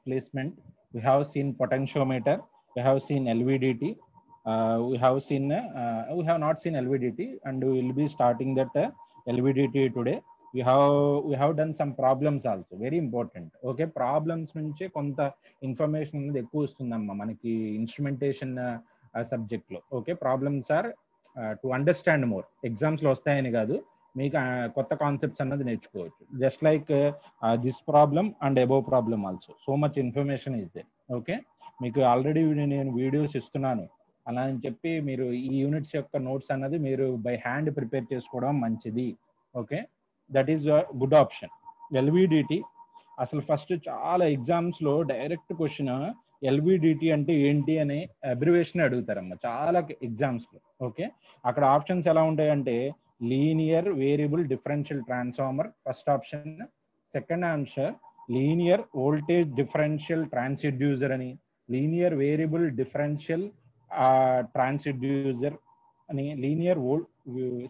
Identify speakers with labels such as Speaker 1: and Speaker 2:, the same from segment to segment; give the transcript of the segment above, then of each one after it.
Speaker 1: displacement, we have seen potentiometer, we have seen LVDT, we have not seen LVDT, and we will be starting that LVDT today. We have done some problems also, very important. Okay, problems నుంచి కొంత information అనేది ఎక్కువ వస్తుందమ్మా మనకి instrumentation subject లో. Okay, problems are to understand more. Exams లో వస్తాయని కాదు, మీకు కొత్త కాన్సెప్ట్స్ అన్నది నేర్చుకోవచ్చు. Just like this problem and above problem also, so much information is there. Okay, మీకు ఆల్రెడీ నేను వీడియోస్ ఇస్తున్నాను, అలా అని చెప్పి మీరు ఈ యూనిట్స్ యొక్క నోట్స్ అన్నది మీరు బై హ్యాండ్ ప్రిపేర్ చేసుకోవడం మంచిది. Okay, that is good option. LVDT అసలు ఫస్ట్ చాలా ఎగ్జామ్స్ లో డైరెక్ట్ క్వశ్చన్ ఎల్విడిటి అంటే ఏంటి అనే అబ్రివేషన్ అడుగుతారమ్మా చాలా ఎగ్జామ్స్ లో. ఓకే, అక్కడ ఆప్షన్స్ ఎలా ఉంటాయంటే linear variable differential transformer first option, second answer linear voltage differential transducer అని, లీనియర్ వేరియబుల్ డిఫరెన్షియల్ ట్రాన్స్డ్యూసర్ అని, లీనియర్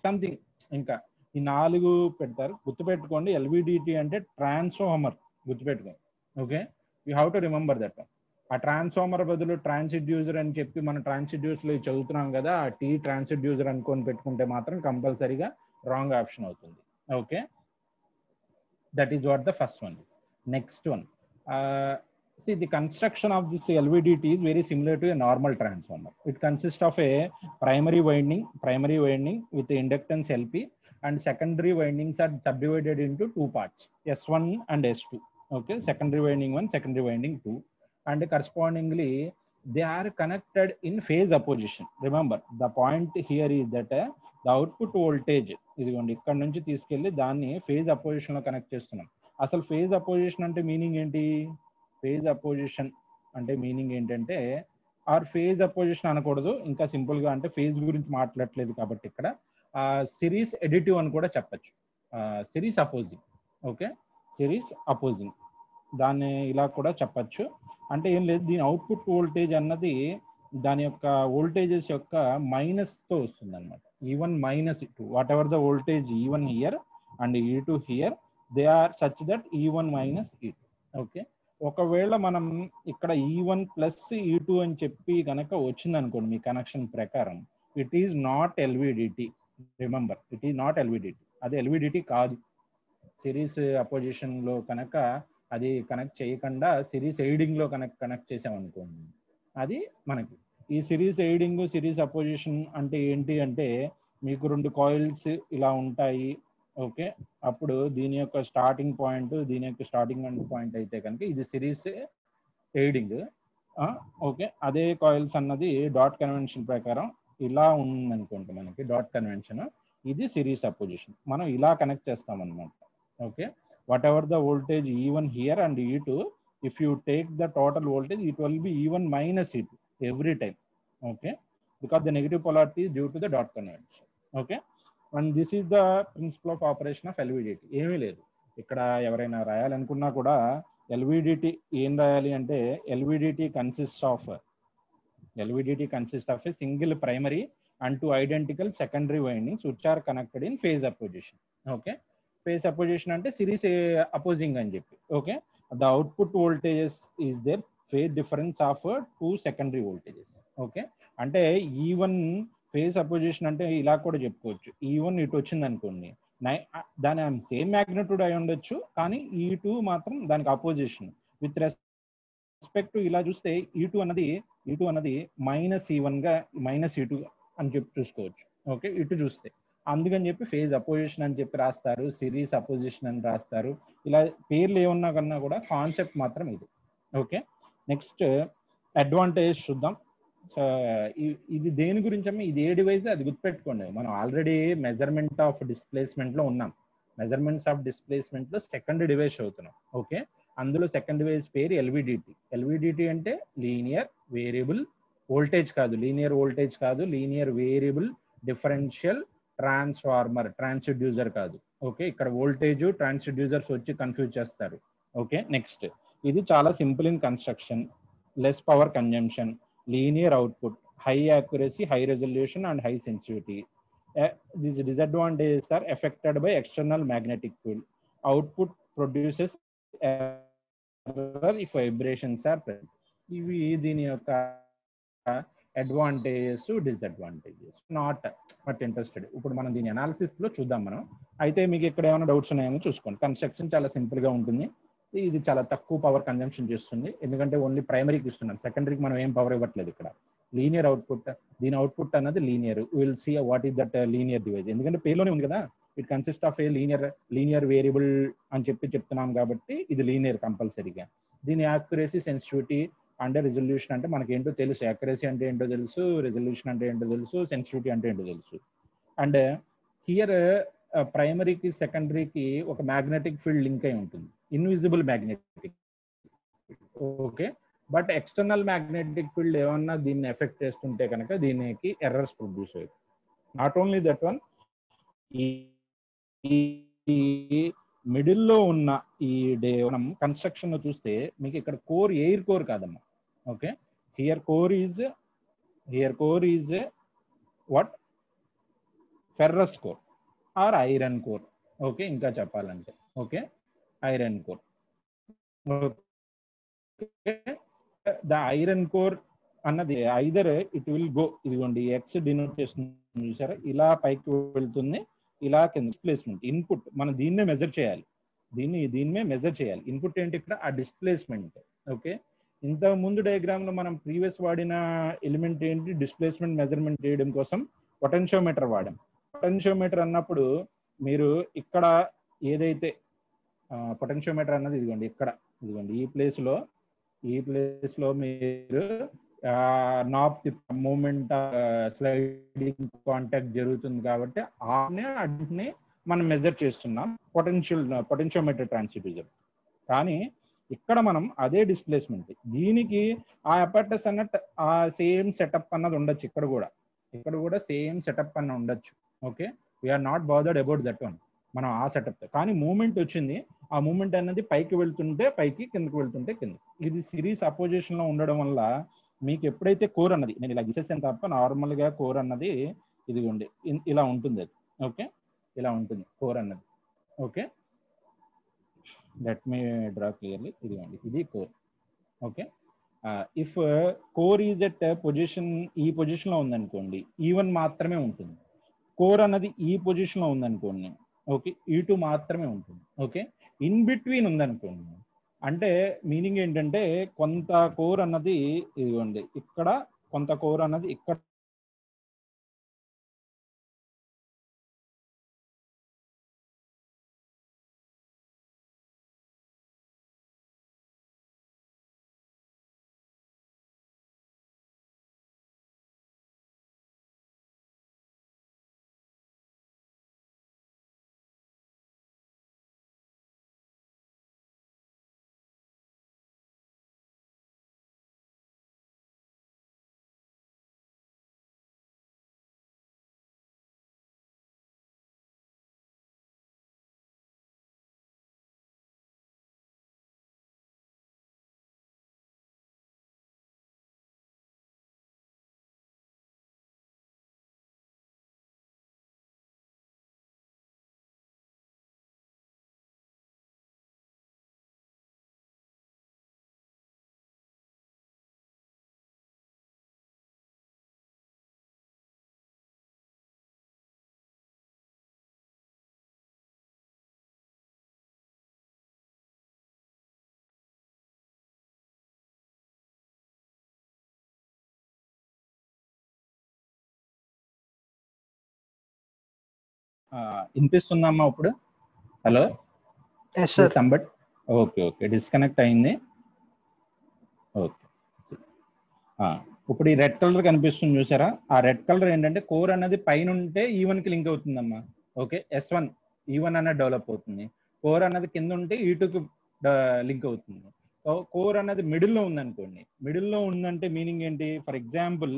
Speaker 1: సంథింగ్, ఇంకా ఈ 4 పెడతారు. గుర్తుపెట్టుకోండి, ఎల్విడిటి అంటే ట్రాన్స్ఫార్మర్, గుర్తుపెట్టుకోండి. Okay, you have to remember that. ఆ ట్రాన్స్ఫార్మర్ బదులు ట్రాన్స్డ్యూసర్ అని చెప్పి మనం ట్రాన్స్డ్యూసర్ లో చదువుతున్నాం కదా, ఆ టీ ట్రాన్స్డ్యూసర్ అనుకొని పెట్టుకుంటే మాత్రం కంపల్సరీగా రాంగ్ ఆప్షన్ అవుతుంది. Okay, that is what the first one. Next one, see the construction of this LVDT is very similar to a normal transformer. It consists of a primary winding with the inductance LP, and secondary windings are subdivided into two parts, S1 and S2. Okay, secondary winding 1, secondary winding 2, and correspondingly they are connected in phase opposition. Remember, the point here is that the output voltage ఇదిగోండి ఇక్కడ నుంచి తీసుకెళ్లి దాన్ని phase opposition లో connect చేస్తున్నాం. అసలు phase opposition అంటే meaning ఏంటి? ఫేజ్ అపోజిషన్ అంటే మీనింగ్ ఏంటంటే, ఆర్ ఫేజ్ అపోజిషన్ అనకూడదు, ఇంకా సింపుల్ గా అంటే ఫేజ్ గురించి మాట్లాడలేదు కాబట్టి ఇక్కడ సిరీస్ ఎడిటివ్ అని కూడా చెప్పచ్చు, series opposing. Okay, series opposing దాన్ని ఇలా కూడా చెప్పచ్చు. అంటే ఏం లేదు, దీని అవుట్పుట్ వోల్టేజ్ అన్నది దాని యొక్క వోల్టేజెస్ యొక్క మైనస్ తో వస్తుంది అనమాట. E1 minus E2, whatever the voltage E1 here and E2 here, they are such that E1 minus E2. Okay, ఒకవేళ మనం ఇక్కడ E1 ప్లస్ E2 అని చెప్పి కనుక వచ్చింది అనుకోండి మీ కనెక్షన్ ప్రకారం, it is not LVDT. Remember, it is not LVDT, అది ఎల్విడిటి కాదు. సిరీస్ అపోజిషన్ లో కనుక అది కనెక్ట్ చేయకుండా సిరీస్ ఎయిడింగ్ లో కనెక్ట్ చేసామనుకోండి, అది మనకి ఈ సిరీస్ ఎయిడింగ్ సిరీస్ అపోజిషన్ అంటే ఏంటి అంటే, మీకు 2 కాయిల్స్ ఇలా ఉంటాయి. ఓకే, అప్పుడు దీని యొక్క స్టార్టింగ్ పాయింట్ దీని యొక్క స్టార్టింగ్ పాయింట్ అయితే కనుక ఇది సిరీస్ ఎయిడింగ్. ఓకే, అదే కాయిల్స్ అన్నది డాట్ కన్వెన్షన్ ప్రకారం ఇలా ఉందనుకోండి, మనకి డాట్ కన్వెన్షన్, ఇది సిరీస్ అపోజిషన్. మనం ఇలా కనెక్ట్ చేస్తాం అనమాట. Okay, what ever the voltage E1 here and E2, if you take the total voltage, it will be E1 minus E2 every time. Okay, because the negative polarity is due to the dot convention. Okay, and this is the principle of operation of LVDT. ఏమీ లేదు, ఇక్కడ ఎవరైనా రాయాలనుకున్నా కూడా LVDT ఏం రాయాలి అంటే, LVDT consists of a single primary and two identical secondary windings which are connected in phase opposition. Okay, phase opposition అంటే series opposing అని చెప్పి. Okay, the output voltages is their phase difference of 2 secondary voltages. Okay, అంటే E1 phase opposition అంటే ఇలా కూడా చెప్పుకోవచ్చు, E1 ఇటు వచ్చింది అనుకోండి, దాని సేమ్ మ్యాగ్నిట్యూడ్ అయి ఉండొచ్చు, కానీ E2 మాత్రం దానికి అపోజిషన్. విత్ రెస్పెక్ట్ టు ఇలా చూస్తే E2 అన్నది మైనస్ E1 గా మైనస్ E2 అని చెప్పి చూసుకోవచ్చు. ఓకే, ఇటు చూస్తే అందుకని చెప్పి ఫేజ్ అపోజిషన్ అని చెప్పి రాస్తారు, సిరీస్ అపోజిషన్ అని రాస్తారు. ఇలా పేర్లు ఏమన్నా కన్నా కూడా కాన్సెప్ట్ మాత్రం ఇది. ఓకే, నెక్స్ట్ అడ్వాంటేజ్ చూద్దాం. ఇది దేని గురించి అమ్మా, ఇది ఏ డివైస్ అది గుర్తుపెట్టుకోండి. మనం ఆల్రెడీ మెజర్మెంట్ ఆఫ్ డిస్ప్లేస్మెంట్ లో ఉన్నాం. మెజర్మెంట్స్ ఆఫ్ డిస్ప్లేస్మెంట్ లో సెకండ్ డివైస్ అవుతున్నాం. ఓకే, అందులో సెకండ్ డివైస్ పేరు ఎల్విడిటి. ఎల్విడిటి అంటే లీనియర్ వేరియబుల్ వోల్టేజ్ కాదు, linear variable differential transformer, transducer కాదు. ఓకే, ఇక్కడ వోల్టేజ్ ట్రాన్స్డ్యూసర్స్ వచ్చి కన్ఫ్యూజ్ చేస్తారు. ఓకే, నెక్స్ట్ ఇది చాలా simple in construction, less power consumption, linear output, high accuracy, high resolution and high sensitivity. These disadvantages are affected by external magnetic field. Output produces error if vibrations are present. ఇవి దీని యొక్క advantages, disadvantages. Not interested. ఇప్పుడు మనం దీని analysis లో చూద్దాం మనం. అయితే మీకు ఇక్కడ ఏమైనా డౌట్స్ ఉన్నాయేమో చూసుకోండి. కన్స్ట్రక్షన్ చాలా సింపుల్ గా ఉంటుంది. ఇది చాలా తక్కువ పవర్ కన్జంప్షన్ చేస్తుంది, ఎందుకంటే ఓన్లీ ప్రైమరీకి ఇస్తున్నాం, సెకండరీకి మనం ఏం పవర్ ఇవ్వట్లేదు. ఇక్కడ లీనియర్ అవుట్పుట్, దీని అవుట్పుట్ అన్నది linear. Will see what is that linear device, ఎందుకంటే పేరులోనే ఉంది కదా, it consist of a linear variable అని చెప్తున్నాం కాబట్టి ఇది లీనియర్ కంపల్సరీగా. దీని యాక్యురసీ, సెన్సిటివిటీ అండ్ రెజల్యూషన్ అంటే మనకి ఏంటో తెలుసు. యాక్యురసీ అంటే ఏంటో తెలుసు, రెజల్యూషన్ అంటే ఏంటో తెలుసు, సెన్సిటివిటీ అంటే ఏంటో తెలుసు. అండ్ హియర్ ప్రైమరీకి సెకండరీకి ఒక మ్యాగ్నెటిక్ ఫీల్డ్ లింక్ అయి ఉంటుంది, invisible magnetic. Okay, but external magnetic field ఏమన్నా దీన్ని ఎఫెక్ట్ చేస్తుంటే కనుక దీనికి ఎర్రర్స్ ప్రొడ్యూస్ అవుతాయి. నాట్ ఓన్లీ దట్ వన్, ఈ మిడిల్లో ఉన్న ఈ మనం కన్స్ట్రక్షన్ చూస్తే మీకు ఇక్కడ కోర్ ఎయిర్ కోర్ కాదమ్మా. Okay, here core is what, ferrous core or iron core. Okay, ఇంకా చెప్పాలంటే okay, iron core. The iron core అన్నది ఐదర్ ఇట్ విల్ గో, ఇదిగోండి ఎక్స్ డినోట్ చేస్తుంది చూసారా, ఇలా పైకి వెళ్తుంది, ఇలా కింద. డిస్ప్లేస్మెంట్ ఇన్పుట్ మనం దీన్నే మెజర్ చేయాలి, దీన్నే మెజర్ చేయాలి. ఇన్పుట్ ఏంటి ఇక్కడ, ఆ డిస్ప్లేస్మెంట్. ఓకే, ఇంత ముందు డయాగ్రామ్ లో మనం ప్రీవియస్ వాడిన ఎలిమెంట్ ఏంటి, డిస్ప్లేస్మెంట్ మెజర్మెంట్ చేయడం కోసం పొటెన్షియోమీటర్ వాడాం. పొటెన్షియోమీటర్ అన్నప్పుడు మీరు ఇక్కడ ఏదైతే పొటెన్షియోమీటర్ అన్నది ఇదిగోండి ఇక్కడ, ఇదిగోండి ఈ ప్లేస్ లో మీరు నాబ్ మూమెంట్ స్లైడింగ్ కాంటాక్ట్ జరుగుతుంది కాబట్టి అన్నిటిని మనం మెజర్ చేస్తున్నాం పొటెన్షియోమీటర్ ట్రాన్స్డ్యూసర్. కానీ ఇక్కడ మనం అదే డిస్ప్లేస్మెంట్, దీనికి ఆ అపార్టస్ అన్నట్టు ఆ సేమ్ సెటప్ అన్నది ఉండొచ్చు. ఇక్కడ కూడా సేమ్ సెటప్ అన్న ఉండొచ్చు. Okay, we're not bothered about that one, మనం ఆ సెటప్. కానీ మూమెంట్ వచ్చింది, ఆ మూమెంట్ అన్నది పైకి వెళ్తుంటే పైకి, కిందకి వెళ్తుంటే కింద. ఇది సిరీస్ అపోజిషన్ లో ఉండడం వల్ల మీకు ఎప్పుడైతే కోర్ అన్నది, నేను ఇలా గీసేసాను తప్ప నార్మల్ గా కోర్ అన్నది ఇదిగోండి ఇలా ఉంటుంది అది. ఓకే, ఇలా ఉంటుంది కోర్ అన్నది. Okay, let me draw clearly. ఇదిగోండి ఇది core. Okay, if core is at position, ఈ పొజిషన్ లో ఉందనుకోండి, E1 మాత్రమే ఉంటుంది. కోర్ అన్నది ఈ పొజిషన్ లో ఉందనుకోండి, ఓకే, E2 మాత్రమే ఉంటుంది. ఓకే, ఇన్ బిట్వీన్ ఉందనుకోండి, అంటే మీనింగ్ ఏంటంటే కొంత కోర్ అన్నది ఇదిగోండి ఇక్కడ, కొంత కోర్ అన్నది ఇక్కడ వినిపిస్తుందమ్మా ఇప్పుడు? హలో, సంబట్. ఓకే, డిస్కనెక్ట్ అయింది. ఓకే, ఇప్పుడు ఈ రెడ్ కలర్ కనిపిస్తుంది చూసారా, ఆ రెడ్ కలర్ ఏంటంటే కోర్ అన్నది పైన ఉంటే E1 కి లింక్ అవుతుందమ్మా. ఓకే, S1 E1 అన్నది డెవలప్ అవుతుంది. కోర్ అన్నది కింద ఉంటే E2 కి లింక్ అవుతుంది. కోర్ అన్నది మిడిల్లో ఉందనుకోండి, మిడిల్లో ఉందంటే మీనింగ్ ఏంటి, ఫర్ ఎగ్జాంపుల్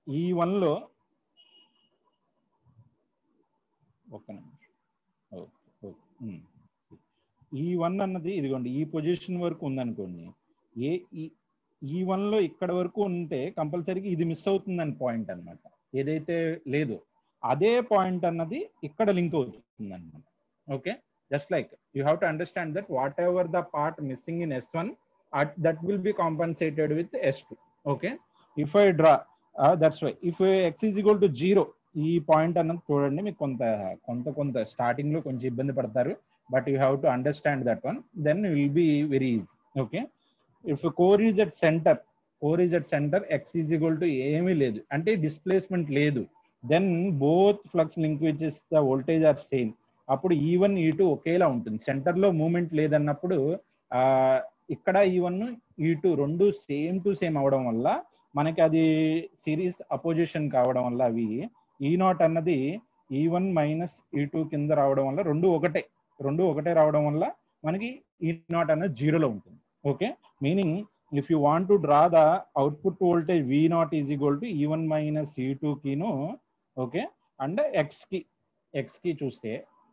Speaker 1: E1 లో ఒక్క నిమిషం, E1 అన్నది ఇదిగోండి ఈ పొజిషన్ వరకు ఉందనుకోండి, E1 లో ఇక్కడ వరకు ఉంటే కంపల్సరీగా ఇది మిస్ అవుతుందని పాయింట్ అనమాట. ఏదైతే లేదో అదే పాయింట్ అన్నది ఇక్కడ లింక్ అవుతుంది అనమాట. Okay, Just like you have to understand that whatever the part missing in S1, that will be compensated with S2. Okay, if I draw, that's why if x is equal to 0, ఈ point అన్నది చూడండి, మీకు కొంత starting లో కొంచెం ఇబ్బంది పడతారు, but you have to understand that one, then will be very easy. Okay, if core is at centre, x is equal to ఏమీ లేదు అంటే డిస్ప్లేస్మెంట్ లేదు, then both flux linkages the voltage are same. అప్పుడు E1 E2 ఒకేలా ఉంటుంది. Centre లో moment లేదన్నప్పుడు ఇక్కడ E1 E2 రెండు సేమ్ టు సేమ్ అవడం వల్ల మనకి అది సిరీస్ అపోజిషన్ కావడం వల్ల అవి E0 అన్నది E1 మైనస్ E2 కింద రావడం వల్ల రెండు ఒకటే రావడం వల్ల మనకి E0 అన్నది 0లో ఉంటుంది. Okay, meaning if you want to draw the output voltage V0 is equal to E1 minus E2 కిను, ఓకే, అండ్ ఎక్స్ కి చూస్తే,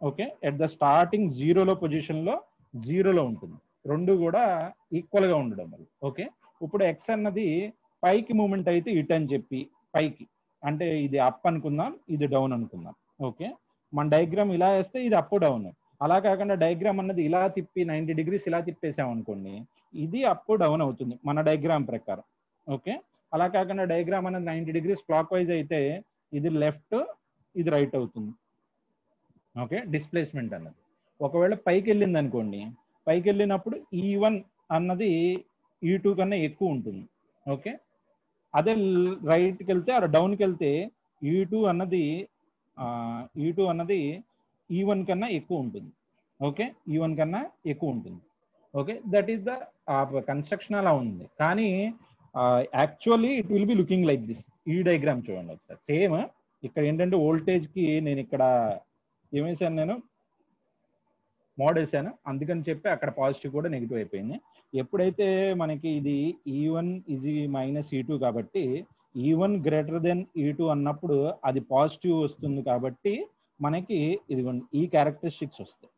Speaker 1: ఓకే, ఎట్ ద స్టార్టింగ్ 0లో పొజిషన్లో 0లో ఉంటుంది, రెండు కూడా ఈక్వల్ గా ఉండడం వల్ల. ఓకే, ఇప్పుడు ఎక్స్ అన్నది పైకి మూమెంట్ అయితే ఇట్ అని చెప్పి పైకి అంటే ఇది అప్ అనుకుందాం, ఇది డౌన్ అనుకుందాం. ఓకే, మన డయాగ్రామ్ ఇలా వేస్తే ఇది అప్ డౌన్, అలా కాకుండా డయాగ్రామ్ అన్నది ఇలా తిప్పి 90 degrees ఇలా తిప్పేసాం అనుకోండి, ఇది అప్ డౌన్ అవుతుంది మన డయాగ్రామ్ ప్రకారం. ఓకే, అలా కాకుండా డయాగ్రామ్ అన్నది 90 degrees క్లాక్ వైజ్ అయితే ఇది లెఫ్ట్, ఇది రైట్ అవుతుంది. ఓకే, డిస్ప్లేస్మెంట్ అన్నది ఒకవేళ పైకి వెళ్ళింది అనుకోండి, పైకి వెళ్ళినప్పుడు E1 అన్నది E2 కన్నా ఎక్కువ ఉంటుంది. ఓకే, అదే రైట్కి వెళ్తే డౌన్కి వెళ్తే E2 అన్నది E1 కన్నా ఎక్కువ ఉంటుంది. ఓకే, E1 కన్నా ఎక్కువ ఉంటుంది. Okay, that is the construction అలా ఉంది, కానీ actually it will be looking like this. ఈ డయాగ్రామ్ చూడండి ఒకసారి, సేమ్ ఇక్కడ ఏంటంటే వోల్టేజ్ కి నేను ఇక్కడ ఏమేసాను, నేను మోడ్ వేసాను, అందుకని చెప్పి అక్కడ పాజిటివ్ కూడా నెగిటివ్ అయిపోయింది. ఎప్పుడైతే మనకి ఇది E1 ఇది మైనస్ E2 కాబట్టి E1 గ్రేటర్ దెన్ E2 అన్నప్పుడు అది పాజిటివ్ వస్తుంది, కాబట్టి మనకి ఇదిగోండి ఈ క్యారెక్టరిస్టిక్స్ వస్తాయి.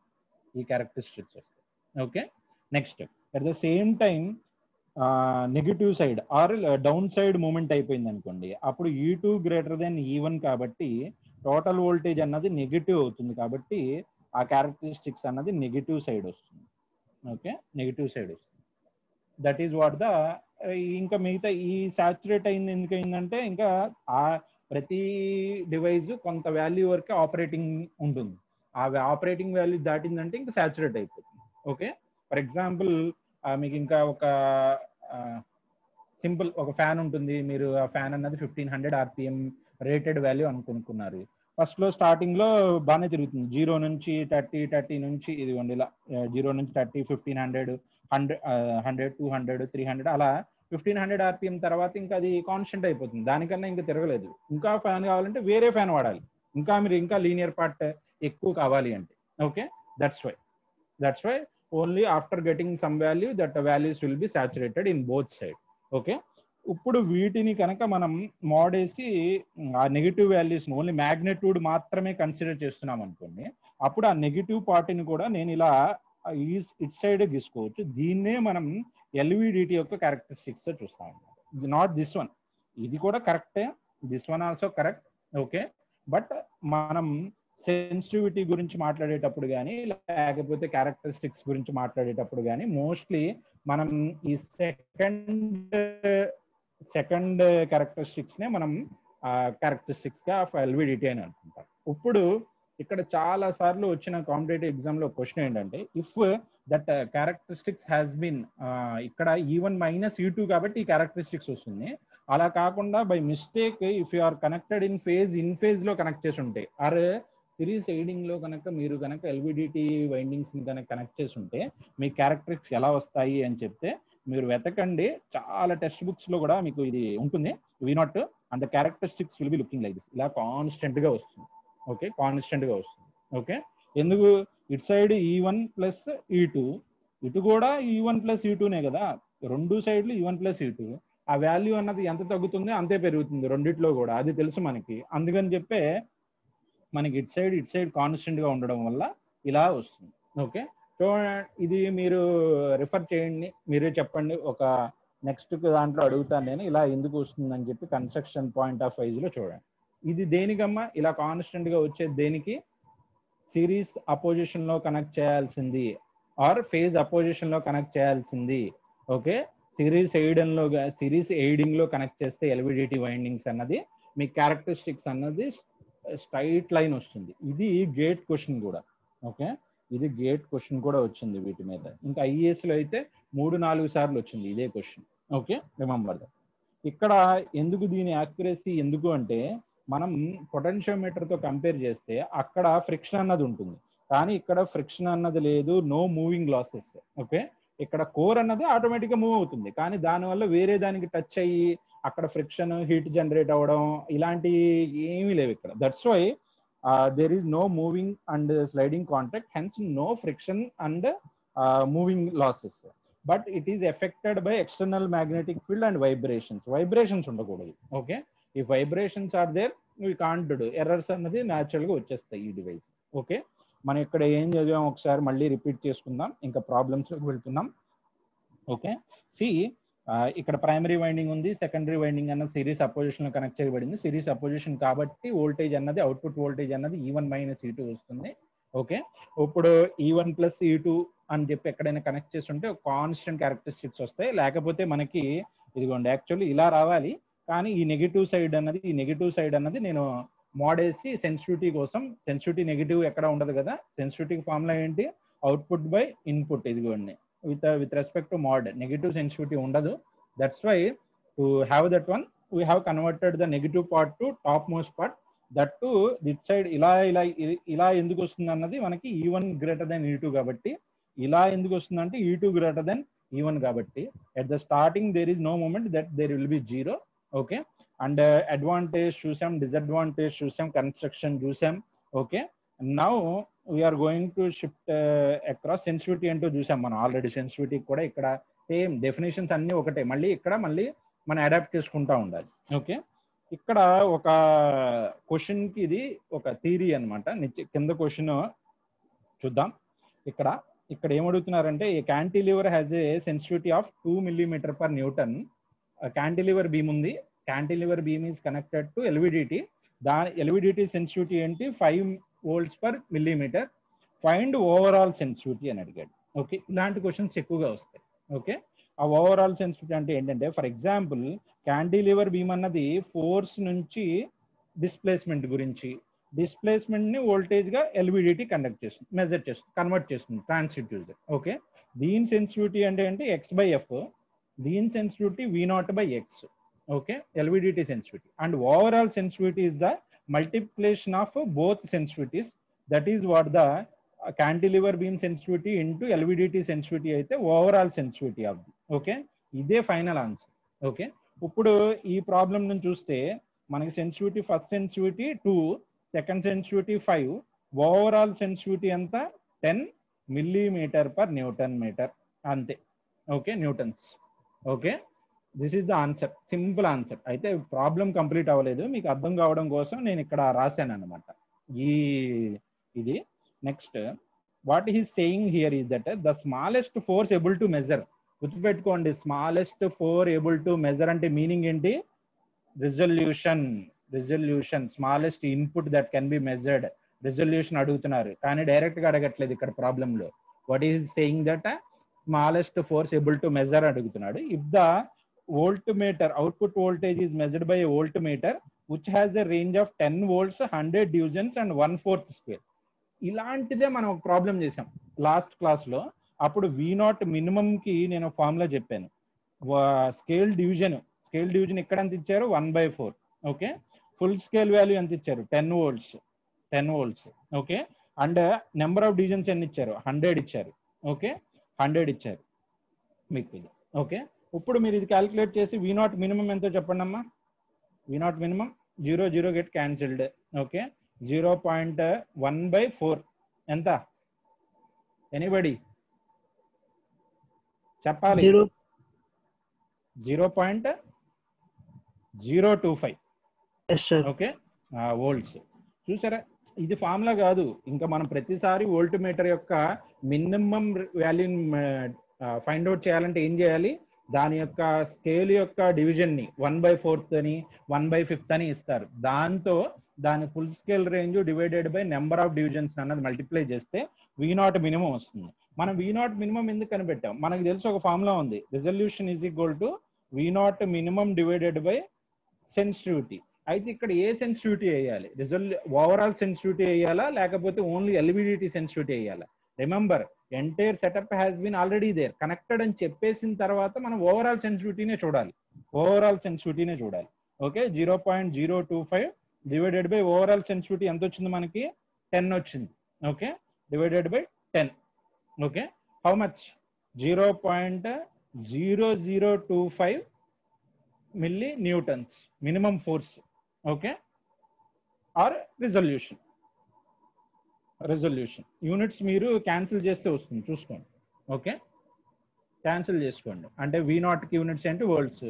Speaker 1: Okay, next at the same time negative side or down side moment అయిపోయింది అనుకోండి, అప్పుడు E2 గ్రేటర్ దెన్ E1 కాబట్టి టోటల్ వోల్టేజ్ అన్నది నెగిటివ్ అవుతుంది, కాబట్టి ఆ క్యారెక్టరిస్టిక్స్ అన్నది నెగిటివ్ సైడ్ వస్తుంది. ఓకే, నెగిటివ్ సైడ్ వస్తుంది. దట్ ఈస్ వాట్ ద, ఇంకా మిగతా ఈ సాచురేట్ అయింది ఎందుకయిందంటే ఇంకా ఆ ప్రతి డివైస్ కొంత వాల్యూ వరకు ఆపరేటింగ్ ఉంటుంది, ఆ ఆపరేటింగ్ వాల్యూ దాటిందంటే ఇంకా సాచురేట్ అయిపోతుంది. ఓకే, ఫర్ ఎగ్జాంపుల్ మీకు ఇంకా ఒక సింపుల్ ఒక ఫ్యాన్ ఉంటుంది, మీరు ఆ ఫ్యాన్ అన్నది 1500 RPM రేటెడ్ వాల్యూ అనుకున్నారు. ఫస్ట్ లో స్టార్టింగ్ లో బాగానే తిరుగుతుంది, 0 నుంచి 30 నుంచి ఇదిగోండి ఇలా 0 నుంచి 30, 1500, 100, 200, 300 అలా 1500 RPM తర్వాత ఇంకా అది కాన్స్టెంట్ అయిపోతుంది, దానికన్నా ఇంకా తిరగలేదు. ఇంకా ఫ్యాన్ కావాలంటే వేరే ఫ్యాన్ వాడాలి, మీరు ఇంకా లీనియర్ పార్ట్ ఎక్కువ కావాలి అంటే. Okay, that's why only after getting some value that values will be saturated in both side. Okay, ఇప్పుడు వీటిని కనుక మనం మోడేసి ఆ నెగిటివ్ వాల్యూస్ ఓన్లీ మ్యాగ్నిట్యూడ్ మాత్రమే కన్సిడర్ చేస్తున్నాం అనుకోండి, అప్పుడు ఆ నెగిటివ్ పార్టీని కూడా నేను ఇలా ఇట్ సైడ్ తీసుకోవచ్చు. దీన్నే మనం LVDT యొక్క క్యారెక్టరిస్టిక్స్ చూస్తాం, నాట్ దిస్ వన్. ఇది కూడా కరెక్టే, this one also correct. Okay, but మనం సెన్సిటివిటీ గురించి మాట్లాడేటప్పుడు కానీ లేకపోతే క్యారెక్టరిస్టిక్స్ గురించి మాట్లాడేటప్పుడు కానీ మోస్ట్లీ మనం ఈ సెకండ్ క్యారెక్టరిస్టిక్స్ నే మనం క్యారెక్టరిస్టిక్స్ గా LVDT అని అనుకుంటాం. ఇప్పుడు ఇక్కడ చాలా సార్లు వచ్చిన కాంపిటేటివ్ ఎగ్జామ్ లో క్వశ్చన్ ఏంటంటే, if that characteristics has been, ఇక్కడ E1 మైనస్ E2 కాబట్టి ఈ క్యారెక్టరిస్టిక్స్ వస్తుంది, అలా కాకుండా by mistake if you are connected in phase లో కనెక్ట్ చేసి ఉంటాయి, ఆర్ సిరీస్ ఎయిడింగ్ లో కనుక మీరు కనుక LVDT వైండింగ్స్ ని కనుక కనెక్ట్ చేసి ఉంటే మీ క్యారెక్టరిస్టిక్స్ ఎలా వస్తాయి అని చెప్తే మీరు వెతకండి, చాలా టెక్స్ట్ బుక్స్ లో కూడా మీకు ఇది ఉంటుంది. V0 and the characteristics will be looking like this, ఇలా కాన్స్టెంట్ గా వస్తుంది. ఓకే, కాన్స్టెంట్ గా వస్తుంది. ఓకే, ఎందుకు ఇటు సైడ్ E1 ప్లస్ E2, ఇటు కూడా E1 ప్లస్ E2నే కదా, రెండు సైడ్లు E1 ప్లస్ E2, ఆ వాల్యూ అన్నది ఎంత తగ్గుతుంది అంతే పెరుగుతుంది రెండిట్లో కూడా, అది తెలుసు మనకి. అందుకని చెప్పే మనకి ఇటు సైడ్ కాన్స్టెంట్ గా ఉండడం వల్ల ఇలా వస్తుంది. ఓకే, సో ఇది మీరు రిఫర్ చేయండి, మీరే చెప్పండి. ఒక నెక్స్ట్ దాంట్లో అడుగుతాను నేను, ఇలా ఎందుకు వస్తుందని చెప్పి కన్స్ట్రక్షన్ పాయింట్ ఆఫ్ వైజ్ లో చూడండి. ఇది దేనికమ్మా ఇలా కాన్స్టెంట్ గా వచ్చేది, దేనికి? సిరీస్ అపోజిషన్ లో కనెక్ట్ చేయాల్సింది ఆర్ ఫేజ్ అపోజిషన్ లో కనెక్ట్ చేయాల్సింది. ఓకే, సిరీస్ ఎయిడింగ్ లో కనెక్ట్ చేస్తే ఎల్విడిటి వైండింగ్స్ అన్నది మీ క్యారెక్టరిస్టిక్స్ అన్నది స్ట్రైట్ లైన్ వస్తుంది. ఇది గేట్ క్వశ్చన్ కూడా. ఓకే, ఇది గేట్ క్వశ్చన్ కూడా వచ్చింది వీటి మీద. ఇంకా ఐఏఎస్ లో అయితే 3-4 సార్లు వచ్చింది ఇదే క్వశ్చన్. Okay, remember that. ఇక్కడ ఎందుకు దీని యాక్యురసీ ఎందుకు అంటే, మనం పొటెన్షియోమీటర్ తో కంపేర్ చేస్తే అక్కడ ఫ్రిక్షన్ అన్నది ఉంటుంది, కానీ ఇక్కడ ఫ్రిక్షన్ అన్నది లేదు, నో మూవింగ్ లాసెస్. ఓకే, ఇక్కడ కోర్ అన్నది ఆటోమేటిక్ గా మూవ్ అవుతుంది, కానీ దానివల్ల వేరే దానికి టచ్ అయ్యి అక్కడ ఫ్రిక్షన్, హీట్ జనరేట్ అవ్వడం ఇలాంటి ఏమీ లేవు ఇక్కడ. That's why there is no moving and sliding contact, hence no friction and moving losses. But it is affected by external magnetic field and vibrations ఉండకూడదు. ఓకే, ఈ vibrations are there, we can't do, errors అన్నది natural గా వచ్చేస్తాయి ఈ device. Okay, మనం ఇక్కడ ఏం చదివాం ఒకసారి మళ్ళీ రిపీట్ చేసుకుందాం, ఇంకా ప్రాబ్లమ్స్ లోకి వెళ్తున్నాం. ఓకే, సి ఇక్కడ ప్రైమరీ వైండింగ్ ఉంది, సెకండరీ వైండింగ్ అన్నది సిరీస్ అపోజిషన్ లో కనెక్ట్ చేయబడింది. సిరీస్ అపోజిషన్ కాబట్టి వోల్టేజ్ అన్నది, అవుట్పుట్ వోల్టేజ్ అన్నది E1 - E2 వస్తుంది. ఓకే, ఇప్పుడు E1 + E2 అని చెప్పి ఎక్కడైనా కనెక్ట్ చేస్తుంటే కాన్స్టెంట్ క్యారెక్టరిస్టిక్స్ వస్తాయి, లేకపోతే మనకి ఇదిగోండి యాక్చువల్లీ ఇలా రావాలి, కానీ ఈ నెగిటివ్ సైడ్ అన్నది నేను మోడేసి సెన్సిటివిటీ కోసం, సెన్సిటివిటీ నెగిటివ్ ఎక్కడ ఉండదు కదా, సెన్సిటివిటీ ఫార్ములా ఏంటి, అవుట్పుట్ బై ఇన్పుట్. ఇదిగోండి with respect to mod, negative sensitivity ఉండదు. That's why to have that one we have converted the negative part to topmost part. That to this side ఇలా ఎందుకు వస్తుంది అన్నది మనకి E1 > E2 కాబట్టి, ఇలా ఎందుకు వస్తుంది అంటే E2 > E1 కాబట్టి at the starting there is no moment, that there will be 0. Okay, and advantage చూసాం, డిసడ్వాంటేజ్ చూసాం, కన్స్ట్రక్షన్ చూసాం. Okay, now we're going to shift across sensitivity అంటూ చూసాం మనం ఆల్రెడీ. సెన్సిటివిటీ కూడా ఇక్కడ సేమ్ డెఫినేషన్స్ అన్ని ఒకటే, మళ్ళీ ఇక్కడ మనం అడాప్ట్ చేసుకుంటా ఉండాలి. ఓకే, ఇక్కడ ఒక క్వశ్చన్ కి ఇది ఒక థియరీ అనమాట. కింద క్వశ్చన్ చూద్దాం. ఇక్కడ ఏమడుగుతున్నారంటే, a cantilever has a sensitivity of 2 mm/N. Cantilever beam ఉంది, cantilever beam is connected to LVDT. దాని ఎల్విడిటి సెన్సిటివిటీ ఏంటి, 5 volts/mm. ఫైండ్ ఓవరాల్ సెన్సిటివిటీ అని అడిగాడు. ఓకే, ఇలాంటి క్వశ్చన్స్ ఎక్కువగా వస్తాయి. ఓకే, ఆ ఓవరాల్ సెన్సిటివిటీ అంటే ఏంటంటే, ఫర్ ఎగ్జాంపుల్ క్యాంటిలివర్ బీమ్ అన్నది ఫోర్స్ నుంచి డిస్ప్లేస్మెంట్ గురించి, డిస్ప్లేస్మెంట్ ని వోల్టేజ్ గా ఎల్విడిటి కన్వర్ట్ చేస్తుంది ట్రాన్స్డ్యూసర్. ఓకే, దీని సెన్సిటివిటీ అంటే X/F, దీని sensitivity V0/X. Okay, LVDT sensitivity. And overall sensitivity is the multiplication of both sensitivities, that is what the cantilever beam sensitivity into LVDT sensitivity అయితే overall sensitivity of the. Okay, ఇదే final answer. Okay, ఇప్పుడు ఈ problem నుంచి చూస్తే మనకి sensitivity, first sensitivity 2, second sensitivity 5, overall sensitivity ఎంత 10 mm/Nm అంతే. Okay, newtons. Okay, this is the answer, simple answer. అయితే ప్రాబ్లం కంప్లీట్ అవ్వలేదు, మీకు అర్థం కావడం కోసం నేను ఇక్కడ రాశాను అనమాట ఇది. Next what is saying here is that the smallest force able to measure. గుర్తుపెట్టుకోండి, smallest four able to measure అంటే మీనింగ్ ఏంటి, resolution. Smallest input that can be measured, resolution అడుగుతున్నారు, కానీ డైరెక్ట్ గా అడగట్లేదు ఇక్కడ ప్రాబ్లం లో. What is saying that smallest force able to measure అడుగుతున్నాడు. If the voltmeter output voltage is measured by a voltmeter which has a range of 10 volts, 100 divisions and 1/4 square. ఇలాంటిదే మనం ఒక ప్రాబ్లం చేసాం last class లో. అప్పుడు V0 minimum కి నేను formula చెప్పాను. స్కేల్ డివిజన్ ఇక్కడ ఎంత ఇచ్చారు, 1/4. ఓకే, ఫుల్ స్కేల్ వాల్యూ ఎంత ఇచ్చారు, 10 volts. Okay, and number of divisions ఎన్ని ఇచ్చారు, 100 ఇచ్చారు. ఓకే, 100 ఇచ్చారు మీకు ఇది. ఓకే, ఇప్పుడు మీరు ఇది క్యాలిక్యులేట్ చేసి V0 మినిమం ఎంతో చెప్పండి అమ్మా. V0 minimum 0 get cancelled. Okay, 0.1/4 ఎంత, ఎనీబడి చెప్పాలి, 0.025. Okay, volts. చూసారా, ఇది ఫార్ములా కాదు, ఇంకా మనం ప్రతిసారి వోల్ట్ మీటర్ యొక్క మినిమం వాల్యూని ఫైండ్ అవుట్ చేయాలంటే ఏం చేయాలి, దాని యొక్క స్కేల్ యొక్క డివిజన్ ని 1/4 అని 1/5 అని ఇస్తారు. దాంతో దాని full scale range divided by number of divisions అన్నది మల్టిప్లై చేస్తే V0 మినిమం వస్తుంది. మనం V0 మినిమం ఎందుకు కనిపెట్టాం? మనకు తెలిసి ఒక ఫార్ములా ఉంది, resolution is equal to V0 minimum divided by sensitivity. అయితే ఇక్కడ ఏ సెన్సిటివిటీ వేయాలి? ఓవరాల్ సెన్సిటివిటీ వేయాలా లేకపోతే ఓన్లీ ఎల్విడిటీ సెన్సిటివిటీ వేయాలా? Remember, entire setup has been already there, connected అని చెప్పేసిన తర్వాత మనం ఓవరాల్ సెన్సిటివిటీనే చూడాలి. Okay, 0.025 divided by overall sensitivity ఎంత వచ్చింది మనకి? 10 వచ్చింది. Okay, divided by 10. Okay, how much? 0.0025 millinewtons minimum force. Okay, or resolution units మీరు క్యాన్సిల్ చేస్తే వస్తుంది, చూసుకోండి. ఓకే, క్యాన్సిల్ చేసుకోండి. అంటే V0 కి యూనిట్స్ ఏంటి? వోల్ట్స్.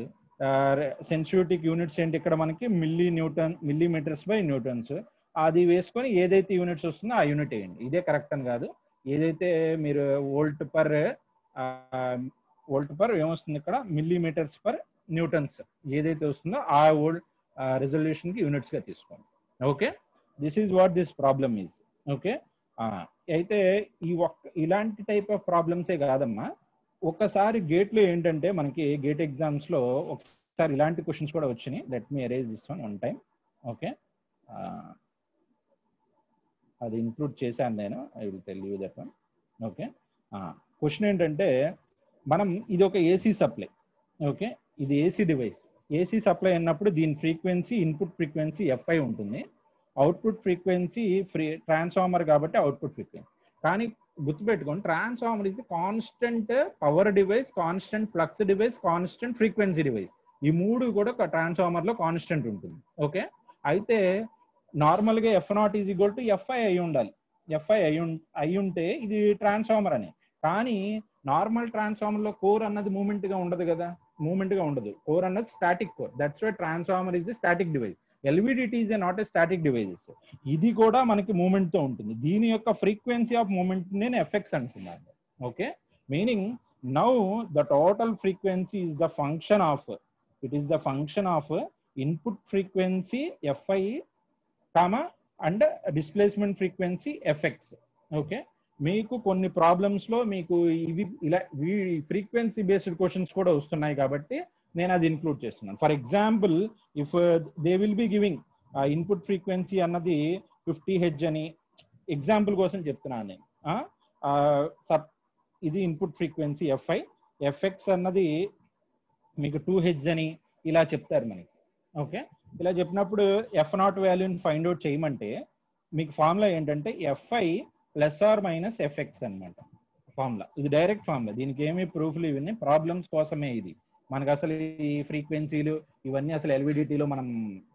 Speaker 1: సెన్సిటివిటీకి యూనిట్స్ ఏంటి? ఇక్కడ మనకి మిల్లీమీటర్స్ బై న్యూటన్స్. అది వేసుకొని ఏదైతే యూనిట్స్ వస్తుందో ఆ యూనిట్ వేయండి. ఇదే కరెక్ట్ అని కాదు, ఏదైతే మీరు వోల్ట్ పర్ ఏమొస్తుంది ఇక్కడ, మిల్లీమీటర్స్ పర్ న్యూటన్స్ ఏదైతే వస్తుందో ఆ రిజల్యూషన్ కి యూనిట్స్ గా తీసుకోండి. Okay, this is what this problem is. Okay, అయితే ఇలాంటి టైప్ ఆఫ్ ప్రాబ్లమ్సే కాదమ్మా, ఒక్కసారి గేట్లో ఏంటంటే మనకి గేట్ ఎగ్జామ్స్ లో ఒకసారి ఇలాంటి క్వశ్చన్స్ కూడా వచ్చినాయి. Let me arrange this one time. Okay, అది ఇంక్లూడ్ చేశాను నేను, I will tell you that one. Okay, question ఏంటంటే మనం ఇది ఒక ఏసీ సప్లై. ఓకే, ఇది ఏసీ డివైస్. ఏసీ సప్లై అన్నప్పుడు దీని ఫ్రీక్వెన్సీ, ఇన్పుట్ ఫ్రీక్వెన్సీ FI ఉంటుంది, అవుట్పుట్ ఫ్రీక్వెన్సీ ట్రాన్స్ఫార్మర్ కాబట్టి అవుట్పుట్ ఫ్రీక్వెన్సీ. కానీ గుర్తుపెట్టుకోండి, transformer is constant power device, constant flux device, constant frequency device. ఈ మూడు కూడా ట్రాన్స్ఫార్మర్ లో కాన్స్టెంట్ ఉంటుంది. ఓకే, అయితే నార్మల్ గా F0 is equal to FI అయి ఉండాలి. FI అయి ఉంటే ఇది ట్రాన్స్ఫార్మర్ అని. కానీ నార్మల్ ట్రాన్స్ఫార్మర్ లో కోర్ అన్నది మూమెంట్ గా ఉండదు కదా, కోర్ అన్నది static core. That's why transformer is the static device. LVDT is not a static devices. ఇది కూడా మనకి మూమెంట్ తో ఉంటుంది. దీని యొక్క ఫ్రీక్వెన్సీ ఆఫ్ మూమెంట్ నేను FX అంటున్నాను. Okay, meaning now the total frequency is the function of input frequency FI and displacement frequency FX. Okay, మీకు కొన్ని ప్రాబ్లమ్స్ లో మీకు ఇలా ఫ్రీక్వెన్సీ బేస్డ్ క్వశ్చన్స్ కూడా వస్తున్నాయి కాబట్టి నేను అది ఇన్క్లూడ్ చేస్తున్నాను. For example, if they will be giving input frequency అన్నది 50 Hz అని ఎగ్జాంపుల్ కోసం చెప్తున్నాను నేను. ఇది ఇన్పుట్ ఫ్రీక్వెన్సీ FI, FX అన్నది మీకు 2 Hz అని ఇలా చెప్తారు మనకి. ఓకే, ఇలా చెప్పినప్పుడు F0 వాల్యూని ఫైండ్ అవుట్ చేయమంటే మీకు ఫార్ములా ఏంటంటే FI ± FX అనమాట ఫార్ములా. ఇది డైరెక్ట్ ఫార్ములా, దీనికి ఏమీ ప్రూఫ్లు ఇవన్నీ ప్రాబ్లమ్స్ కోసమే. ఇది మనకు అసలు ఈ ఫ్రీక్వెన్సీలు ఇవన్నీ అసలు ఎల్విడిటీలో మనం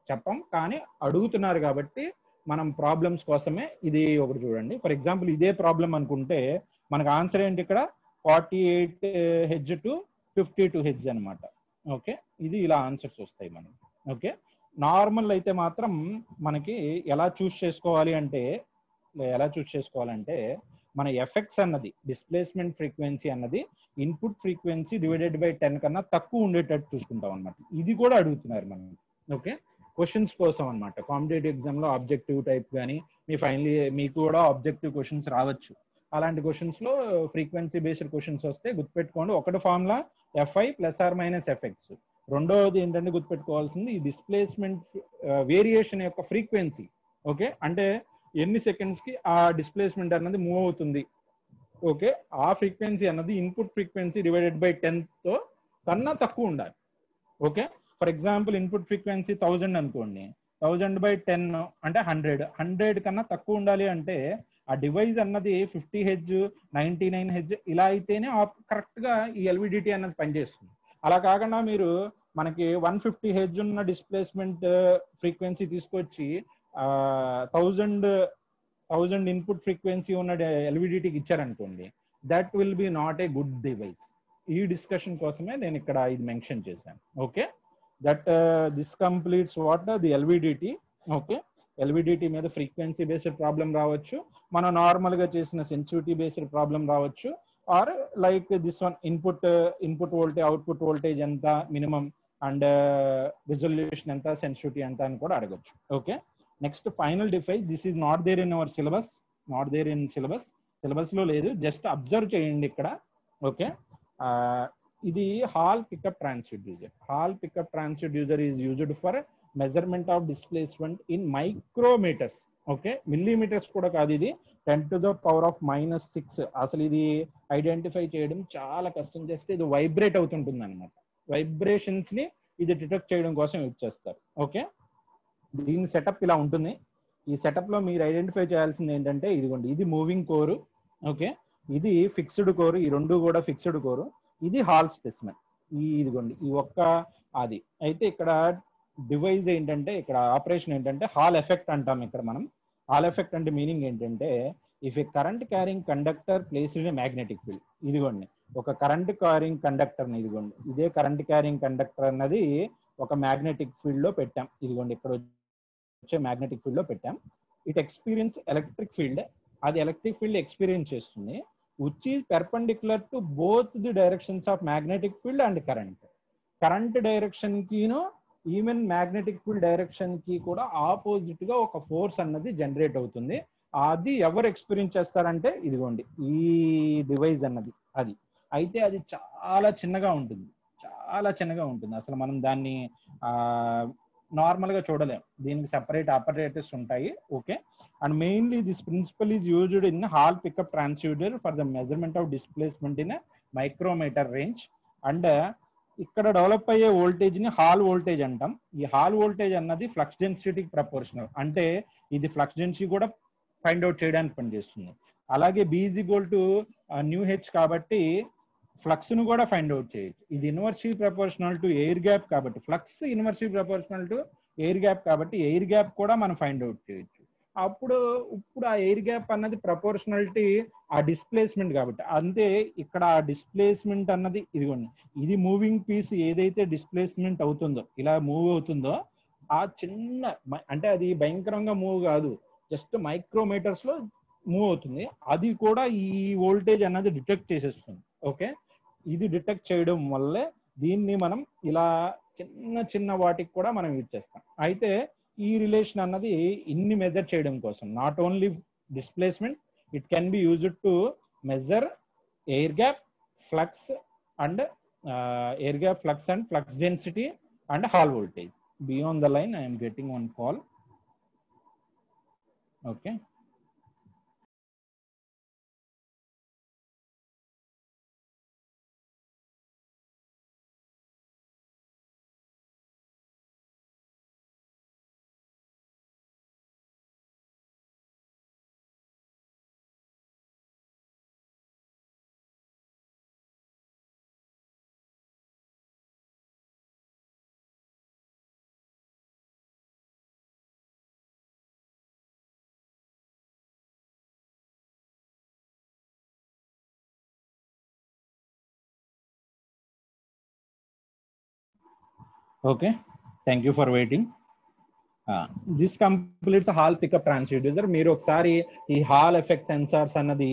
Speaker 1: చెప్పం, కానీ అడుగుతున్నారు కాబట్టి మనం ప్రాబ్లమ్స్ కోసమే ఇది ఒకటి చూడండి. ఫర్ ఎగ్జాంపుల్ ఇదే ప్రాబ్లం అనుకుంటే మనకు ఆన్సర్ ఏంటి ఇక్కడ? 48 Hz టు 52 Hz అనమాట. ఓకే, ఇది ఇలా ఆన్సర్స్ వస్తాయి మనకి. ఓకే, నార్మల్ అయితే మాత్రం మనకి ఎలా చూస్ చేసుకోవాలి అంటే మన FX అన్నది, డిస్ప్లేస్మెంట్ ఫ్రీక్వెన్సీ అన్నది ఇన్పుట్ ఫ్రీక్వెన్సీ డివైడెడ్ బై 10 కన్నా తక్కువ ఉండేటట్టు చూసుకుంటాం అనమాట. ఇది కూడా అడుగుతున్నారు మనం. ఓకే, క్వశ్చన్స్ కోసం అనమాట. కాంపిటేటివ్ ఎగ్జామ్ లో ఆబ్జెక్టివ్ టైప్ కానీ మీకు కూడా ఆబ్జెక్టివ్ క్వశ్చన్స్ రావచ్చు. అలాంటి క్వశ్చన్స్ లో ఫ్రీక్వెన్సీ బేస్డ్ క్వశ్చన్స్ వస్తే గుర్తుపెట్టుకోండి, ఒకటి ఫార్ములా FI ± FX. రెండవది ఏంటంటే గుర్తుపెట్టుకోవాల్సింది ఈ డిస్ప్లేస్మెంట్ వేరియేషన్ యొక్క ఫ్రీక్వెన్సీ. ఓకే, అంటే ఎన్ని సెకండ్స్ కి ఆ డిస్ప్లేస్మెంట్ అన్నది మూవ్ అవుతుంది. ఓకే, ఆ ఫ్రీక్వెన్సీ అన్నది ఇన్పుట్ ఫ్రీక్వెన్సీ డివైడెడ్ బై 10 తో కన్నా తక్కువ ఉండాలి. Okay, for example input frequency 1000 అనుకోండి, 1000 బై 10 అంటే 100 కన్నా తక్కువ ఉండాలి. అంటే ఆ డివైస్ అన్నది 50 Hz 99 Hz ఇలా అయితేనే కరెక్ట్ గా ఈ ఎల్విడిటీ అన్నది పనిచేస్తుంది. అలా కాకుండా మీరు మనకి 150 Hz ఉన్న డిస్ప్లేస్మెంట్ ఫ్రీక్వెన్సీ తీసుకొచ్చి 1000 ఇన్పుట్ ఫ్రీక్వెన్సీ ఉన్న ఎల్విడిటీకి ఇచ్చారనుకోండి, that will be not a good device. ఈ డిస్కషన్ కోసమే నేను ఇక్కడ ఇది మెన్షన్ చేశాను. Okay, that this completes what the LVDT. Okay, LVDT మీద ఫ్రీక్వెన్సీ బేస్డ్ ప్రాబ్లం రావచ్చు, మనం నార్మల్ గా చేసిన సెన్సిటివిటీ బేస్డ్ ప్రాబ్లం రావచ్చు, or like this one input voltage output voltage ఎంత మినిమం అండ్ రిజల్యూషన్ ఎంత సెన్సిటివిటీ ఎంత అని కూడా అడగచ్చు. Okay, next final device, this is not there in our syllabus, not there in syllabus లో లేదు, జస్ట్ అబ్జర్వ్ చేయండి ఇక్కడ. ఓకే, ఇది Hall pickup transducer. Hall pickup transducer is used for measurement of displacement in micrometres. Okay, millimetres కూడా కాదు, ఇది 10⁻⁻⁶. అసలు ఇది ఐడెంటిఫై చేయడం చాలా కష్టం, చేస్తే ఇది వైబ్రేట్ అవుతుంటుంది అనమాట. వైబ్రేషన్స్ ని ఇది డిటెక్ట్ చేయడం కోసం యూజ్ చేస్తారు. ఓకే, దీని సెటప్ ఇలా ఉంటుంది. ఈ సెటప్ లో మీరు ఐడెంటిఫై చేయాల్సింది ఏంటంటే, ఇదిగోండి, ఇది మూవింగ్ కోరు. ఓకే, ఇది ఫిక్స్డ్ కోరు, ఈ రెండు కూడా ఫిక్స్డ్ కోరు. ఇది హాల్ స్పెసిమెన్. ఇదిగోండి ఈ ఒక్క అది. అయితే ఇక్కడ డివైస్ ఏంటంటే, ఇక్కడ ఆపరేషన్ ఏంటంటే హాల్ ఎఫెక్ట్ అంటాం ఇక్కడ మనం. హాల్ ఎఫెక్ట్ అంటే మీనింగ్ ఏంటంటే, if A current carrying conductor placed in magnetic field. ఇదిగోండి ఒక కరెంట్ క్యారింగ్ కండక్టర్ ని, ఇదిగోండి ఇదే కరెంట్ క్యారింగ్ కండక్టర్ అన్నది ఒక మ్యాగ్నెటిక్ ఫీల్డ్ లో పెట్టాం. ఇదిగోండి ఇక్కడ వచ్చే మ్యాగ్నెటిక్ ఫీల్డ్ లో పెట్టాం. ఇట్ ఎక్స్పీరియన్స్ ఎలక్ట్రిక్ ఫీల్డ్, అది ఎలక్ట్రిక్ ఫీల్డ్ ఎక్స్పీరియన్స్ చేస్తుంది, which is perpendicular to both the directions of magnetic field and current. Current direction కిను ఈవెన్ మ్యాగ్నెటిక్ ఫీల్డ్ డైరెక్షన్ కి కూడా ఆపోజిట్ గా ఒక ఫోర్స్ అన్నది జనరేట్ అవుతుంది. అది ఎవరు ఎక్స్పీరియన్స్ చేస్తారంటే, ఇదిగోండి ఈ డివైస్ అన్నది అది. అయితే అది చాలా చిన్నగా ఉంటుంది, చాలా చిన్నగా ఉంటుంది. అసలు మనం దాన్ని నార్మల్ గా చూడలేం, దీనికి సెపరేట్ ఆపరేటర్స్ ఉంటాయి. Okay, and mainly this principle is used in Hall pickup transducer for the measurement of displacement in a micrometer range. And ఇక్కడ డెవలప్ అయ్యే వోల్టేజ్ ని హాల్ వోల్టేజ్ అంటాం. ఈ హాల్ వోల్టేజ్ అన్నది ఫ్లక్స్ డెన్సిటీకి ప్రపోర్షనల్, అంటే ఇది flux density కూడా find out చేయడానికి పనిచేస్తుంది. అలాగే B = µH కాబట్టి ఫ్లక్స్ ను కూడా ఫైండ్ అవుట్ చేయొచ్చు. ఇది inversely proportional to air gap కాబట్టి, flux inversely proportional to air gap కాబట్టి ఎయిర్ గ్యాప్ కూడా మనం ఫైండ్ అవుట్ చేయొచ్చు. ఇప్పుడు ఆ ఎయిర్ గ్యాప్ అన్నది ప్రపోర్షనాలిటీ ఆ డిస్ప్లేస్మెంట్ కాబట్టి, అంతే ఇక్కడ ఆ డిస్ప్లేస్మెంట్ అన్నది ఇదిగోండి, ఇది మూవింగ్ పీస్ ఏదైతే డిస్ప్లేస్మెంట్ అవుతుందో, ఇలా మూవ్ అవుతుందో, ఆ చిన్న అంటే అది భయంకరంగా మూవ్ కాదు, జస్ట్ మైక్రోమీటర్స్ లో మూవ్ అవుతుంది, అది కూడా ఈ వోల్టేజ్ అన్నది డిటెక్ట్ చేసేస్తుంది. ఓకే, ఇది డిటెక్ట్ చేయడం వల్లే దీన్ని మనం ఇలా చిన్న వాటికి కూడా మనం యూజ్ చేస్తాం. అయితే ఈ రిలేషన్ అన్నది ఇన్ని మెజర్ చేయడం కోసం, not only displacement, it can be used to measure air gap, flux and flux density and hall voltage. Beyond the line I am getting one call. Okay, okay, thank you for waiting. This complete Hall pickup transducer. మీరు ఒకసారి ఈ hall effect sensors అన్నది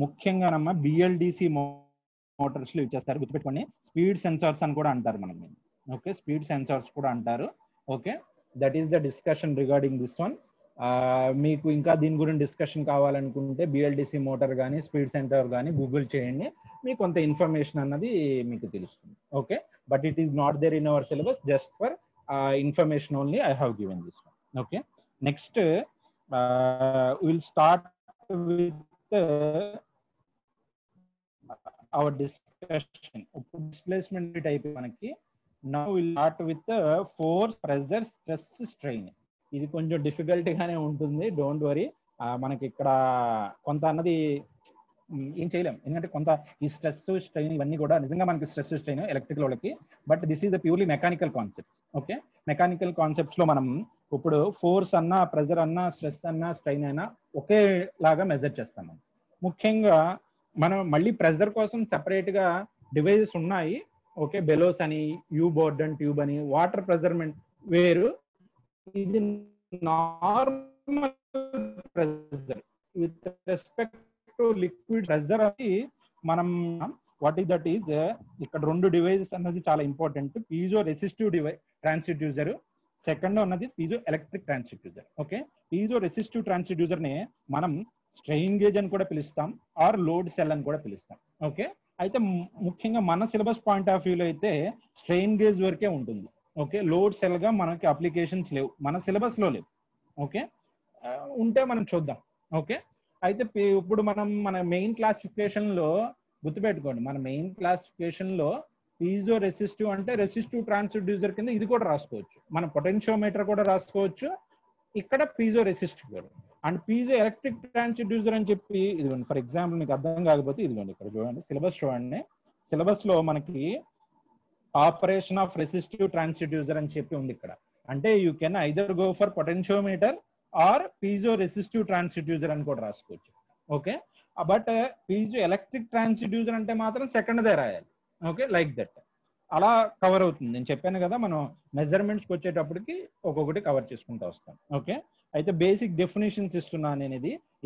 Speaker 1: ముఖ్యంగా BLDC Motors లో ఇచ్చేస్తారు, గుర్తుపెట్టుకోండి. Speed sensors అని కూడా అంటారు మనం. ఓకే, స్పీడ్ సెన్సార్స్ కూడా అంటారు. Okay, that is the discussion regarding this one. మీకు ఇంకా దీని గురించి డిస్కషన్ కావాలనుకుంటే BLDC మోటార్ కానీ స్పీడ్ సెన్సార్ కానీ గూగుల్ చేయండి, మీకు కొంత ఇన్ఫర్మేషన్ అన్నది మీకు తెలుస్తుంది. Okay, but it is not there in our syllabus, just for information only I have given this one. Okay, next we'll start with our discussion. Displacement type manaki. Now we'll start with the force, pressure, stress, strain. ఇది కొంచెం difficult గానే ఉంటుంది, don't worry. మనకి ఇక్కడ కొంత అన్నది ఏం చేయలేం, ఎందుకంటే కొంత ఈ స్ట్రెస్ స్ట్రెయిన్ ఇవన్నీ కూడా నిజంగా మనకి స్ట్రెస్ స్ట్రెయిన్ ఎలక్ట్రికల్ వాళ్ళకి, but this is the purely mechanical concepts. Okay, mechanical concepts లో మనం ఇప్పుడు ఫోర్స్ అన్నా, ప్రెజర్ అన్నా, స్ట్రెస్ అన్నా, స్ట్రెయిన్ అయినా ఒకేలాగా మెజర్ చేస్తాం. ముఖ్యంగా మనం మళ్ళీ ప్రెజర్ కోసం సెపరేట్ గా డివైజెస్ ఉన్నాయి. ఓకే, బెలోస్ అని, యూ బోర్డన్ ట్యూబ్ అని, వాటర్ ప్రెజర్మెంట్ వేరు. ఇది normal pressure with respect to liquid pressure అది మనం వాట్ ఈస్ దట్ ఈజ్ ఇక్కడ రెండు డివైజెస్ అన్నది చాలా important. Piezo resistive device transducer, second ఉన్నది piezo electric transducer. Okay, piezo resistive transducer ని మనం స్ట్రెయిన్ గేజ్ అని కూడా పిలుస్తాం, ఆర్ లోడ్ సెల్ అని కూడా పిలుస్తాం. ఓకే, అయితే ముఖ్యంగా మన సిలబస్ పాయింట్ ఆఫ్ వ్యూలో అయితే స్ట్రెయిన్ గేజ్ వరకే ఉంటుంది. ఓకే, లోడ్ సెల్ గా మనకి అప్లికేషన్స్ లేవు, మన సిలబస్ లో లేవు. ఓకే, ఉంటే మనం చూద్దాం. ఓకే, అయితే ఇప్పుడు మనం మన మెయిన్ క్లాసిఫికేషన్ లో గుర్తుపెట్టుకోండి, మన మెయిన్ క్లాసిఫికేషన్ లో పీజో రెసిస్టివ్ అంటే రెసిస్టివ్ ట్రాన్స్డ్యూసర్ కింద ఇది కూడా రాసుకోవచ్చు, మన పొటెన్షియోమీటర్ కూడా రాసుకోవచ్చు, ఇక్కడ పీజో రెసిస్టివ్ కూడా. అండ్ పీజో ఎలక్ట్రిక్ ట్రాన్స్డ్యూసర్ అని చెప్పి ఇదిగోండి, ఫర్ ఎగ్జాంపుల్ మీకు అర్థం కాకపోతే ఇదిగోండి ఇక్కడ చూడండి, సిలబస్ చూడండి, సిలబస్ లో మనకి ఆపరేషన్ ఆఫ్ రెసిస్టివ్ ట్రాన్స్డ్యూసర్ అని చెప్పి ఉంది ఇక్కడ. అంటే you can either go for potentiometer or piezo resistive transducer అని కూడా రాసుకోవచ్చు. Okay, but piezo electric transducer అంటే మాత్రం సెకండ్ దే రాయాలి. ఓకే, లైక్ దట్ అలా కవర్ అవుతుంది. నేను చెప్పాను కదా, మనం మెజర్మెంట్స్కి వచ్చేటప్పటికి ఒక్కొక్కటి కవర్ చేసుకుంటూ వస్తాం. ఓకే, అయితే బేసిక్ డెఫినేషన్స్ ఇస్తున్నాను నేను.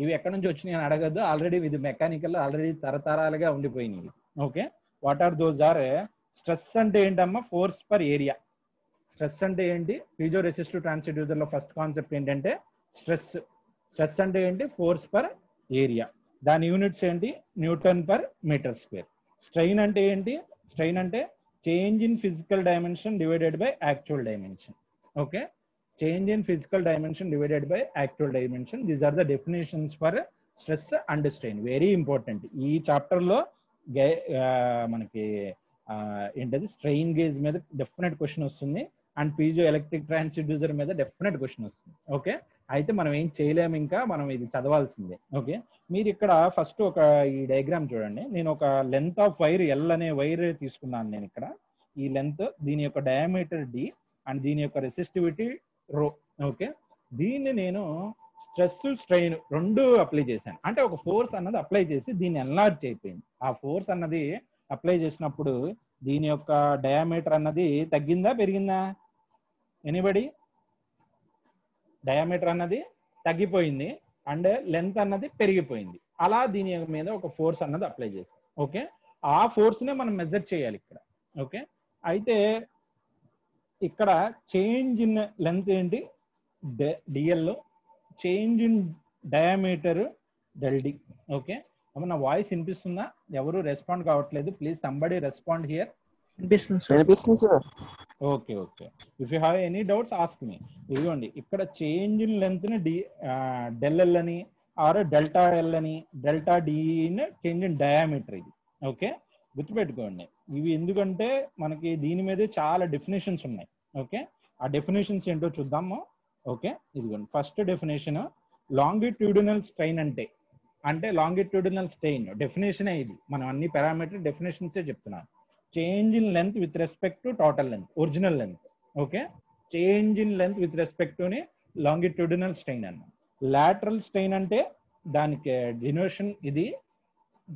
Speaker 1: ఇవి ఎక్కడి నుంచి వచ్చినాయి అని అడగద్దు, ఆల్రెడీ ఇది మెకానికల్ ఆల్రెడీ తరతరాలుగా ఉండిపోయినాయి. Okay, what are those are, stress అంటే ఏంటమ్మా, ఫోర్స్ పర్ ఏరియా. స్ట్రెస్ అంటే ఏంటి, పీజో రెసిస్టివ్ ట్రాన్స్డ్యూసర్ లో ఫస్ట్ కాన్సెప్ట్ ఏంటంటే స్ట్రెస్. స్ట్రెస్ అంటే ఏంటి, ఫోర్స్ పర్ ఏరియా, దాని యూనిట్స్ ఏంటి, newton per metre square. Strain అంటే ఏంటి, స్ట్రెయిన్ అంటే change in physical dimension divided by actual dimension. Okay, change in physical dimension divided by actual dimension, these are the definitions for stress and strain. Very important ఈ chapter లో. మనకి ఏంటది, strain gauge మీద definite question వస్తుంది, and piezo electric transducer మీద definite question వస్తుంది. Okay, అయితే మనం ఏం చేయలేము, ఇంకా మనం ఇది చదవాల్సిందే. ఓకే, మీరు ఇక్కడ ఫస్ట్ ఒక ఈ డయాగ్రామ్ చూడండి, నేను ఒక లెంత్ ఆఫ్ వైర్ ఎల్ అనే వైర్ తీసుకున్నాను నేను ఇక్కడ. ఈ లెంత్, దీని యొక్క డయామీటర్ డి అండ్ దీని యొక్క రెసిస్టివిటీ రో. ఓకే, దీన్ని నేను స్ట్రెస్ స్ట్రెయిన్ రెండు అప్లై చేశాను, అంటే ఒక ఫోర్స్ అన్నది అప్లై చేసి దీన్ని ఎన్లార్జ్ అయిపోయింది. ఆ ఫోర్స్ అన్నది అప్లై చేసినప్పుడు దీని యొక్క డయామీటర్ అన్నది తగ్గిందా పెరిగిందా, ఎనీబడి? డయామీటర్ అన్నది తగ్గిపోయింది అండ్ లెంత్ అన్నది పెరిగిపోయింది. అలా దీని మీద ఒక ఫోర్స్ అన్నది అప్లై చేసాం. ఓకే, ఆ ఫోర్స్ నే మనం మెజర్ చేయాలి ఇక్కడ. ఓకే, అయితే ఇక్కడ చేంజ్ ఇన్ లెంత్ ఏంటి, dl, change in diameter del d. Okay, నా వాయిస్ వినిపిస్తుందా? ఎవరు రెస్పాండ్ కావట్లేదు, ప్లీజ్ సంబడి రెస్పాండ్ హియర్.
Speaker 2: వినిపిస్తుంది sir.
Speaker 1: Okay okay, if you have any doubts ask me. ఇదిగోండి ఇక్కడ చేంజ్ ఇన్ లెంత్ ని డెల్ ఎల్ అని, ఆర్ డెల్టా ఎల్ అని, delta d change in diameter ఇది. ఓకే, గుర్తుపెట్టుకోండి ఇవి, ఎందుకంటే మనకి దీని మీదే చాలా డెఫినేషన్స్ ఉన్నాయి. ఓకే, ఆ డెఫినేషన్స్ ఏంటో చూద్దాము. ఓకే, ఇదిగోండి ఫస్ట్ డెఫినేషన్, లాంగిట్యూడినల్ స్ట్రెయిన్ అంటే లాంగిట్యూడినల్ స్ట్రెయిన్ డెఫినేషనే ఇది, మనం అన్ని పారామీటర్ డెఫినేషన్సే చెప్తున్నాను. Change in length with respect to total length, original length. Okay, change in length with respect to longitudinal strain అన్న. లాటరల్ స్ట్రెయిన్ అంటే దానికి డినోషన్ ఇది,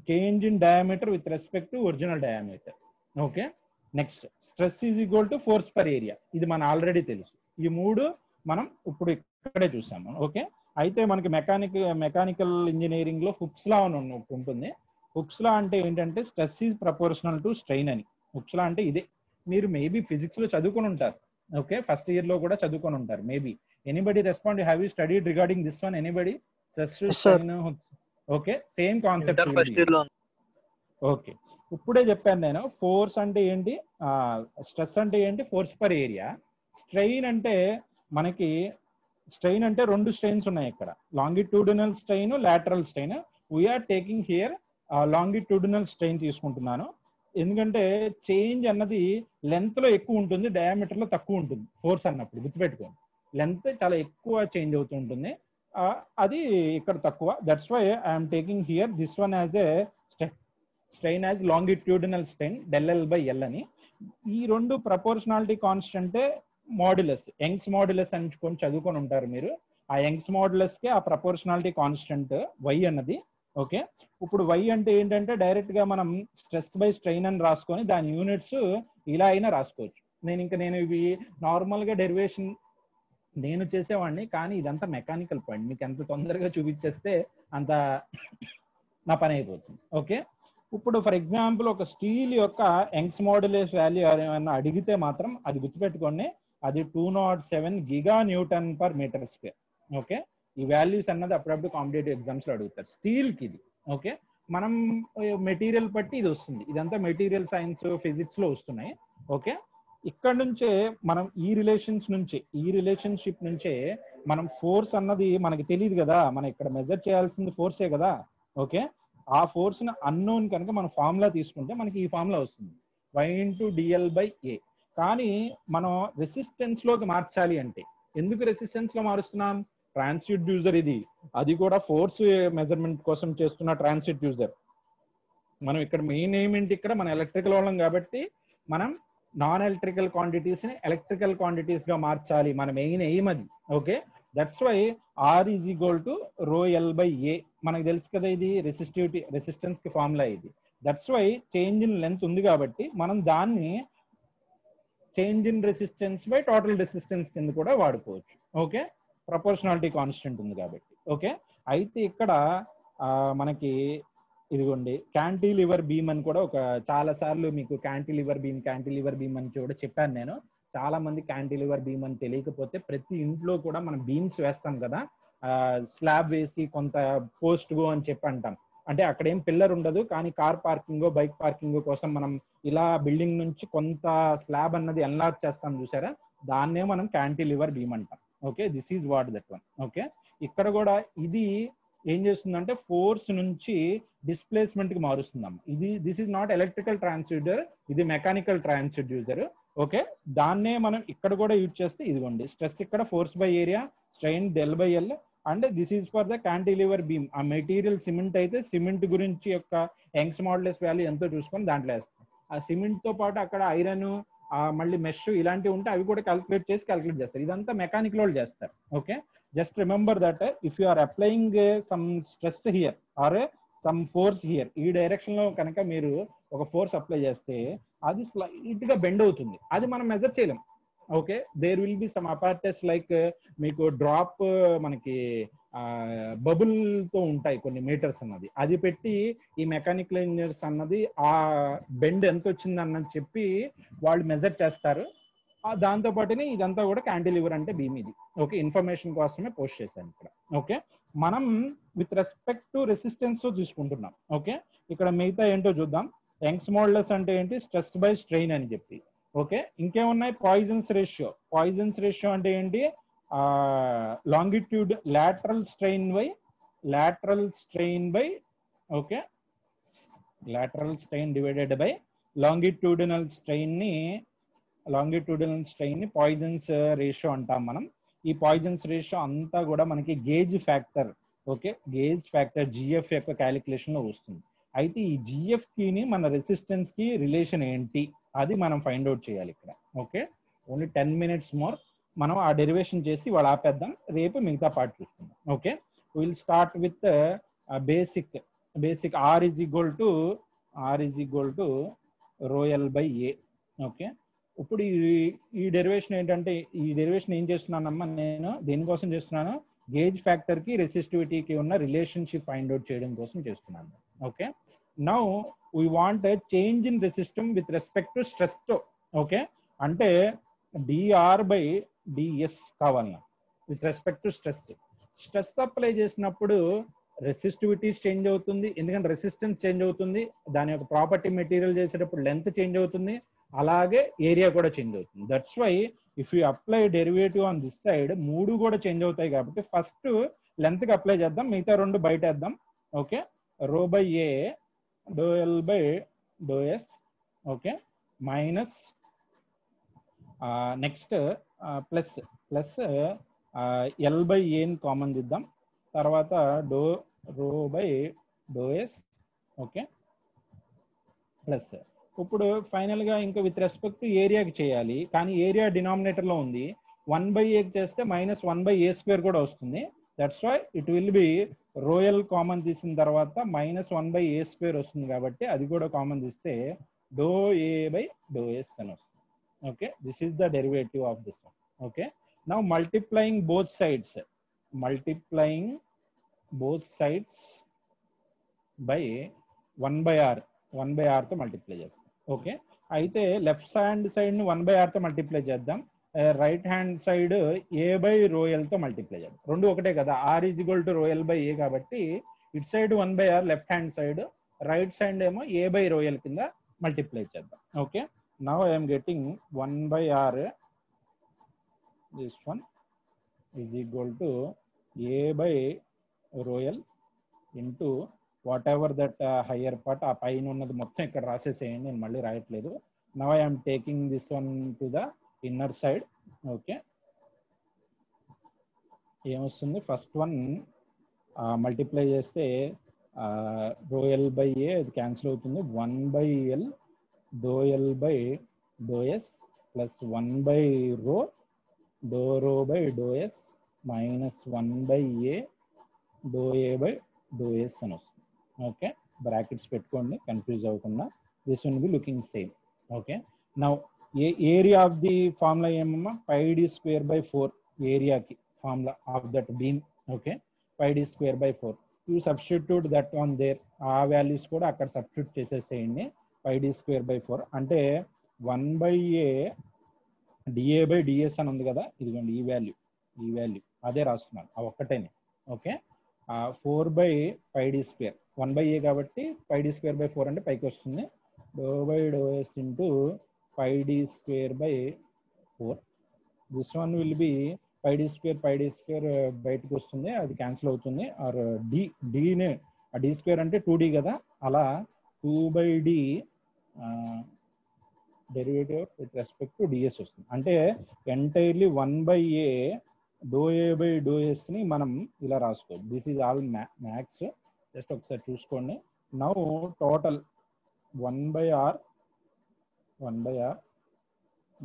Speaker 1: change in diameter with respect to original diameter. Okay, next stress is equal to force per area, ఇది మన already తెలుసు. ఈ మూడు మనం ఇప్పుడు ఇక్కడే చూసాము. ఓకే, అయితే మనకి మెకానికల్ ఇంజనీరింగ్ లో హుక్స్ లా అని ఉంటుంది. హుక్స్ లా అంటే ఏంటంటే stress is proportional to strain అని. హుక్స్ లా అంటే ఇదే, మీరు మేబీ ఫిజిక్స్ లో చదువుకొని ఉంటారు. ఓకే, ఫస్ట్ ఇయర్ లో కూడా చదువుకొని ఉంటారు maybe. Anybody respond, have you studied regarding this one, anybody? Stress, strain, hooks. Okay, same concept. Okay, ఇప్పుడే చెప్పాను నేను, ఫోర్స్ అంటే ఏంటి, స్ట్రెస్ అంటే ఏంటి, ఫోర్స్ పర్ ఏరియా. స్ట్రెయిన్ అంటే మనకి, స్ట్రెయిన్ అంటే రెండు స్ట్రెయిన్స్ ఉన్నాయి ఇక్కడ, longitudinal strain, lateral strain. We're taking here longitudinal strain తీసుకుంటున్నాను, ఎందుకంటే చేంజ్ అన్నది లెంత్ లో ఎక్కువ ఉంటుంది, డయామీటర్ లో తక్కువ ఉంటుంది ఫోర్స్ అన్నప్పుడు. గుర్తుపెట్టుకోండి, లెంత్ చాలా ఎక్కువ చేంజ్ అవుతూ ఉంటుంది, అది ఇక్కడ తక్కువ. That's why I'm taking here this one as a strain as longitudinal strain del l by L అని. ఈ రెండు ప్రపోర్షనాలిటీ కాన్స్టెంటే మాడ్యులస్, యంగ్స్ మాడ్యులస్ అని చదువుకొని ఉంటారు మీరు. ఆ యంగ్స్ మాడ్యులస్ కి ఆ ప్రపోర్షనాలిటీ కాన్స్టెంట్ వై అన్నది. ఓకే, ఇప్పుడు వై అంటే ఏంటంటే డైరెక్ట్ గా మనం స్ట్రెస్ బై స్ట్రెయిన్ అని రాసుకొని దాని యూనిట్స్ ఇలా అయినా రాసుకోవచ్చు. నేను ఇవి నార్మల్ గా డెరివేషన్ నేను చేసేవాడిని, కానీ ఇదంతా మెకానికల్ పాయింట్, మీకు ఎంత తొందరగా చూపించేస్తే అంత నా పని అయిపోతుంది. ఓకే, ఇప్పుడు ఫర్ ఎగ్జాంపుల్ ఒక స్టీల్ యొక్క యంగ్స్ మాడ్యులస్ వాల్యూ ఏమైనా అడిగితే మాత్రం అది గుర్తుపెట్టుకోండి, అది 207 giga newton per metre square. ఓకే, ఈ వాల్యూస్ అన్నది అప్పుడప్పుడు కాంపిటేటివ్ ఎగ్జామ్స్ లో అడుగుతారు. స్టీల్ కి ఇది. ఓకే, మనం మెటీరియల్ బట్టి ఇది వస్తుంది. ఇదంతా మెటీరియల్ సైన్స్ ఫిజిక్స్ లో వస్తున్నాయి. ఓకే, ఇక్కడ నుంచే మనం ఈ రిలేషన్షిప్ నుంచే మనం ఫోర్స్ అన్నది మనకి తెలియదు కదా, మనం ఇక్కడ మెజర్ చేయాల్సింది ఫోర్సే కదా. ఓకే, ఆ ఫోర్స్ ని అన్నోన్ కనుక మనం ఫార్ములా తీసుకుంటే మనకి ఈ ఫార్ములా వస్తుంది, y/dl/a. కానీ మనం రెసిస్టెన్స్ లోకి మార్చాలి అంటే, ఎందుకు రెసిస్టెన్స్ లో మారుస్తున్నాం? ట్రాన్స్డ్యూసర్ ఇది, అది కూడా ఫోర్స్ మెజర్మెంట్ కోసం చేస్తున్న ట్రాన్స్డ్యూసర్. మనం ఇక్కడ మెయిన్ ఏమిటి, ఇక్కడ మన ఎలక్ట్రికల్ వాళ్ళం కాబట్టి మనం నాన్ ఎలక్ట్రికల్ క్వాంటిటీస్ ని ఎలక్ట్రికల్ క్వాంటిటీస్ గా మార్చాలి, మన మెయిన్ ఎయిమ్ అది. Okay, that's why R is equal to ρl/a. మనకు తెలుసు కదా, ఇది రెసిస్టెన్స్ కి ఫార్ములా ఇది. That's why change in length ఉంది కాబట్టి మనం దాన్ని change in resistance by total resistance కింద కూడా వాడుకోవచ్చు. ఓకే, ప్రపోర్షనాలిటీ కాన్స్టెంట్ ఉంది కాబట్టి. ఓకే, అయితే ఇక్కడ మనకి ఇదిగోండి క్యాంటిలివర్ బీమ్ అని కూడా ఒక చాలా సార్లు మీకు క్యాంటిలివర్ బీమ్ అని కూడా చెప్పాను నేను. చాలా మంది క్యాంటిలివర్ బీమ్ అని తెలియకపోతే, ప్రతి ఇంట్లో కూడా మనం బీమ్స్ వేస్తాం కదా, స్లాబ్ వేసి కొంత పోస్ట్ గో అని చెప్పి అంటాం. అంటే అక్కడ ఏం పిల్లర్ ఉండదు, కానీ కార్ పార్కింగ్ బైక్ పార్కింగ్ కోసం మనం ఇలా బిల్డింగ్ నుంచి కొంత స్లాబ్ అన్నది ఎన్లార్జ్ చేస్తాం చూసారా, దాన్నే మనం క్యాంటిలివర్ బీమ్ అంటాం. Okay, this is what that one. Okay, ఇక్కడ కూడా ఇది ఏం చేస్తుందంటే ఫోర్స్ నుంచి డిస్ప్లేస్మెంట్ కి మారుస్తున్నాం. This is not electrical transducer, ఇది మెకానికల్ ట్రాన్స్డ్యూసర్. ఓకే, దాన్నే మనం ఇక్కడ కూడా యూజ్ చేస్తే, ఇదిగోండి స్ట్రెస్ ఇక్కడ force by area, strain del/L, and this is for the cantilever beam. ఆ మెటీరియల్ సిమెంట్ అయితే సిమెంట్ గురించి యొక్క యంగ్స్ మోడ్యులస్ వాల్యూ ఎంతో చూసుకొని దాంట్లో వేస్తాం. ఆ సిమెంట్ తో పాటు అక్కడ ఐరన్, మళ్ళీ మెష్ ఇలాంటివి ఉంటే అవి కూడా క్యాల్కులేట్ చేస్తారు. ఇదంతా మెకానికల్ వాళ్ళు చేస్తారు. Okay, just remember that if you are applying some stress here or some force here, ఈ డైరెక్షన్ లో కనుక మీరు ఒక ఫోర్స్ అప్లై చేస్తే అది స్లైట్ గా బెండ్ అవుతుంది, అది మనం మెజర్ చేయలేం. Okay, there will be some apparatus like మీకు డ్రాప్, మనకి బబుల్ తో ఉంటాయి కొన్ని మీటర్స్ అన్నది, అది పెట్టి ఈ మెకానికల్ ఇంజనీర్స్ అన్నది ఆ బెండ్ ఎంత వచ్చింది అన్నది చెప్పి వాళ్ళు మెజర్ చేస్తారు. దాంతో పాటునే ఇదంతా కూడా క్యాంటిలివర్ అంటే బీమ్ ఇది. ఓకే, ఇన్ఫర్మేషన్ కోసమే పోస్ట్ చేశాను ఇక్కడ. ఓకే, మనం విత్ రెస్పెక్ట్ టు రెసిస్టెన్స్ తో తీసుకుంటున్నాం. ఓకే, ఇక్కడ మిగతా ఏంటో చూద్దాం. యంగ్స్ మోడ్యులస్ అంటే ఏంటి, స్ట్రెస్ బై స్ట్రెయిన్ అని చెప్పి. ఓకే, ఇంకేమున్నాయి, పాయిజన్స్ రేషియో అంటే ఏంటి, longitude lateral strain by okay, lateral strain divided by longitudinal strain ని పాయిజన్స్ రేషియో అంటాం మనం. ఈ పాయిజన్స్ రేషియో అంతా కూడా మనకి gauge factor, okay, gauge factor GF యొక్క క్యాలిక్యులేషన్ లో వస్తుంది. అయితే ఈ GF ని మన రెసిస్టెన్స్ కి రిలేషన్ ఏంటి, అది మనం ఫైండ్ అవుట్ చేయాలి ఇక్కడ. ఓకే, ఓన్లీ 10 minutes మోర్, మనం ఆ డెరివేషన్ చేసి వాళ్ళు ఆపేద్దాం, రేపు మిగతా పార్ట్ చూసుకుందాం. Okay, will start with basic R is equal to ρl/a. Okay, ఇప్పుడు ఈ డెరివేషన్ ఏంటంటే, ఈ డెరివేషన్ ఏం చేస్తున్నానమ్మా, నేను దేనికోసం చేస్తున్నాను, గేజ్ ఫ్యాక్టర్ కి రెసిస్టివిటీకి ఉన్న రిలేషన్షిప్ ఫైండ్ అవుట్ చేయడం కోసం చేస్తున్నాను. Okay, now we want change in resistance with respect to stress తో. ఓకే, అంటే dr/ds కావాలి with respect to stress apply చేసినప్పుడు రెసిస్టివిటీస్ చేంజ్ అవుతుంది, ఎందుకంటే రెసిస్టెన్స్ చేంజ్ అవుతుంది, దాని యొక్క ప్రాపర్టీ మెటీరియల్ చేసేటప్పుడు లెంత్ చేంజ్ అవుతుంది, అలాగే ఏరియా కూడా చేంజ్ అవుతుంది. That's why if you apply derivative on this side, మూడు కూడా చేంజ్ అవుతాయి కాబట్టి ఫస్ట్ లెంత్ కి అప్లై చేద్దాం, మిగతా రెండు బయట వేద్దాం. Okay, ρ/a ∂L/∂s. Okay, minus next plus L/a ని కామన్ దిద్దాం, తర్వాత ρ/∂s. ఓకే, ప్లస్ ఇప్పుడు ఫైనల్ గా ఇంకా విత్ రెస్పెక్ట్ ఏరియాకి చేయాలి, కానీ ఏరియా డినామినేటర్ లో ఉంది, 1/a చేస్తే -1/a² కూడా వస్తుంది. That's why it will be ρl common తీసిన తర్వాత -1/a² వస్తుంది, కాబట్టి అది కూడా కామన్ తీస్తే ∂a/∂s అని వస్తుంది. Okay, this is the derivative of this one. Okay, now multiplying both sides by 1/r తో మల్టిప్లై చేస్తాం. ఓకే, అయితే లెఫ్ట్ హ్యాండ్ సైడ్ ని 1/r తో మల్టిప్లై చేద్దాం, right hand side A by rho L తో మల్టిప్లై చేద్దాం. రెండు ఒకటే కదా, R is equal to rho L by A కాబట్టి it side 1/r left hand side, right side ఏమో ఏ బై రో ఎల్ కింద మల్టిప్లై చేద్దాం. Okay, now I'm getting 1/r this one is equal to a by rho l into whatever that higher part, ఆ పైన ఉన్నది మొత్తం ఇక్కడ రాసేసేయండి, నేను మళ్ళీ రాయట్లేదు. Now I am taking this one to the inner side. Okay, ఏమొస్తుంది, ఫస్ట్ వన్ మల్టిప్లై చేస్తే రో ఎల్ బై ఏ అది క్యాన్సిల్ అవుతుంది, 1/l do L by do S plus 1/rho do rho by do S minus 1/a do A by do S అని వస్తుంది. Okay, brackets పెట్టుకోండి confuse అవ్వకుండా. This will be looking same. Okay, now area of the formula ఏమమ్మా, πd square by 4 ఏరియాకి formula of that beam. Okay, πd square by 4 you substitute that on their, ఆ values కూడా అక్కడ substitute చేసేసేయండి. πd square by 4 అంటే 1/a DA by DS అని ఉంది కదా, ఇదిగోండి ఈ వాల్యూ అదే రాస్తున్నాను, ఆ ఒక్కటేనే. ఓకే, 4/πd స్క్వేర్ 1/a కాబట్టి πd స్క్వేర్ బై 4 అంటే పైకి వస్తుంది, do by do s into πd square by 4. This one will be πd square బయటకు వస్తుంది, అది క్యాన్సిల్ అవుతుంది. ఆర్ డీనే డి స్క్వేర్ అంటే 2d కదా, అలా 2/d derivative with respect to DS వస్తుంది. అంటే entirely 1/a do A by do S ని మనం ఇలా రాసుకోవచ్చు. This is all maths, just ఒకసారి చూసుకోండి. Now total 1/r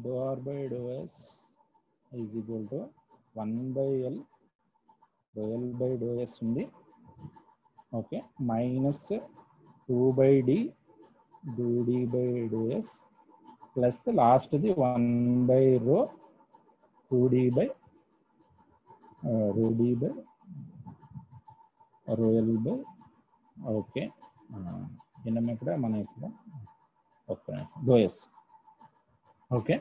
Speaker 1: do are by do S is equal to 1/l do L by do S ఉంది. Okay, minus 2/d do D by do S plus లాస్ట్ది 1/rho 2d by rho d by rho l by. Okay, ఎన్నమ్మ ఇక్కడ మన ఇక్కడ okay do s. Okay,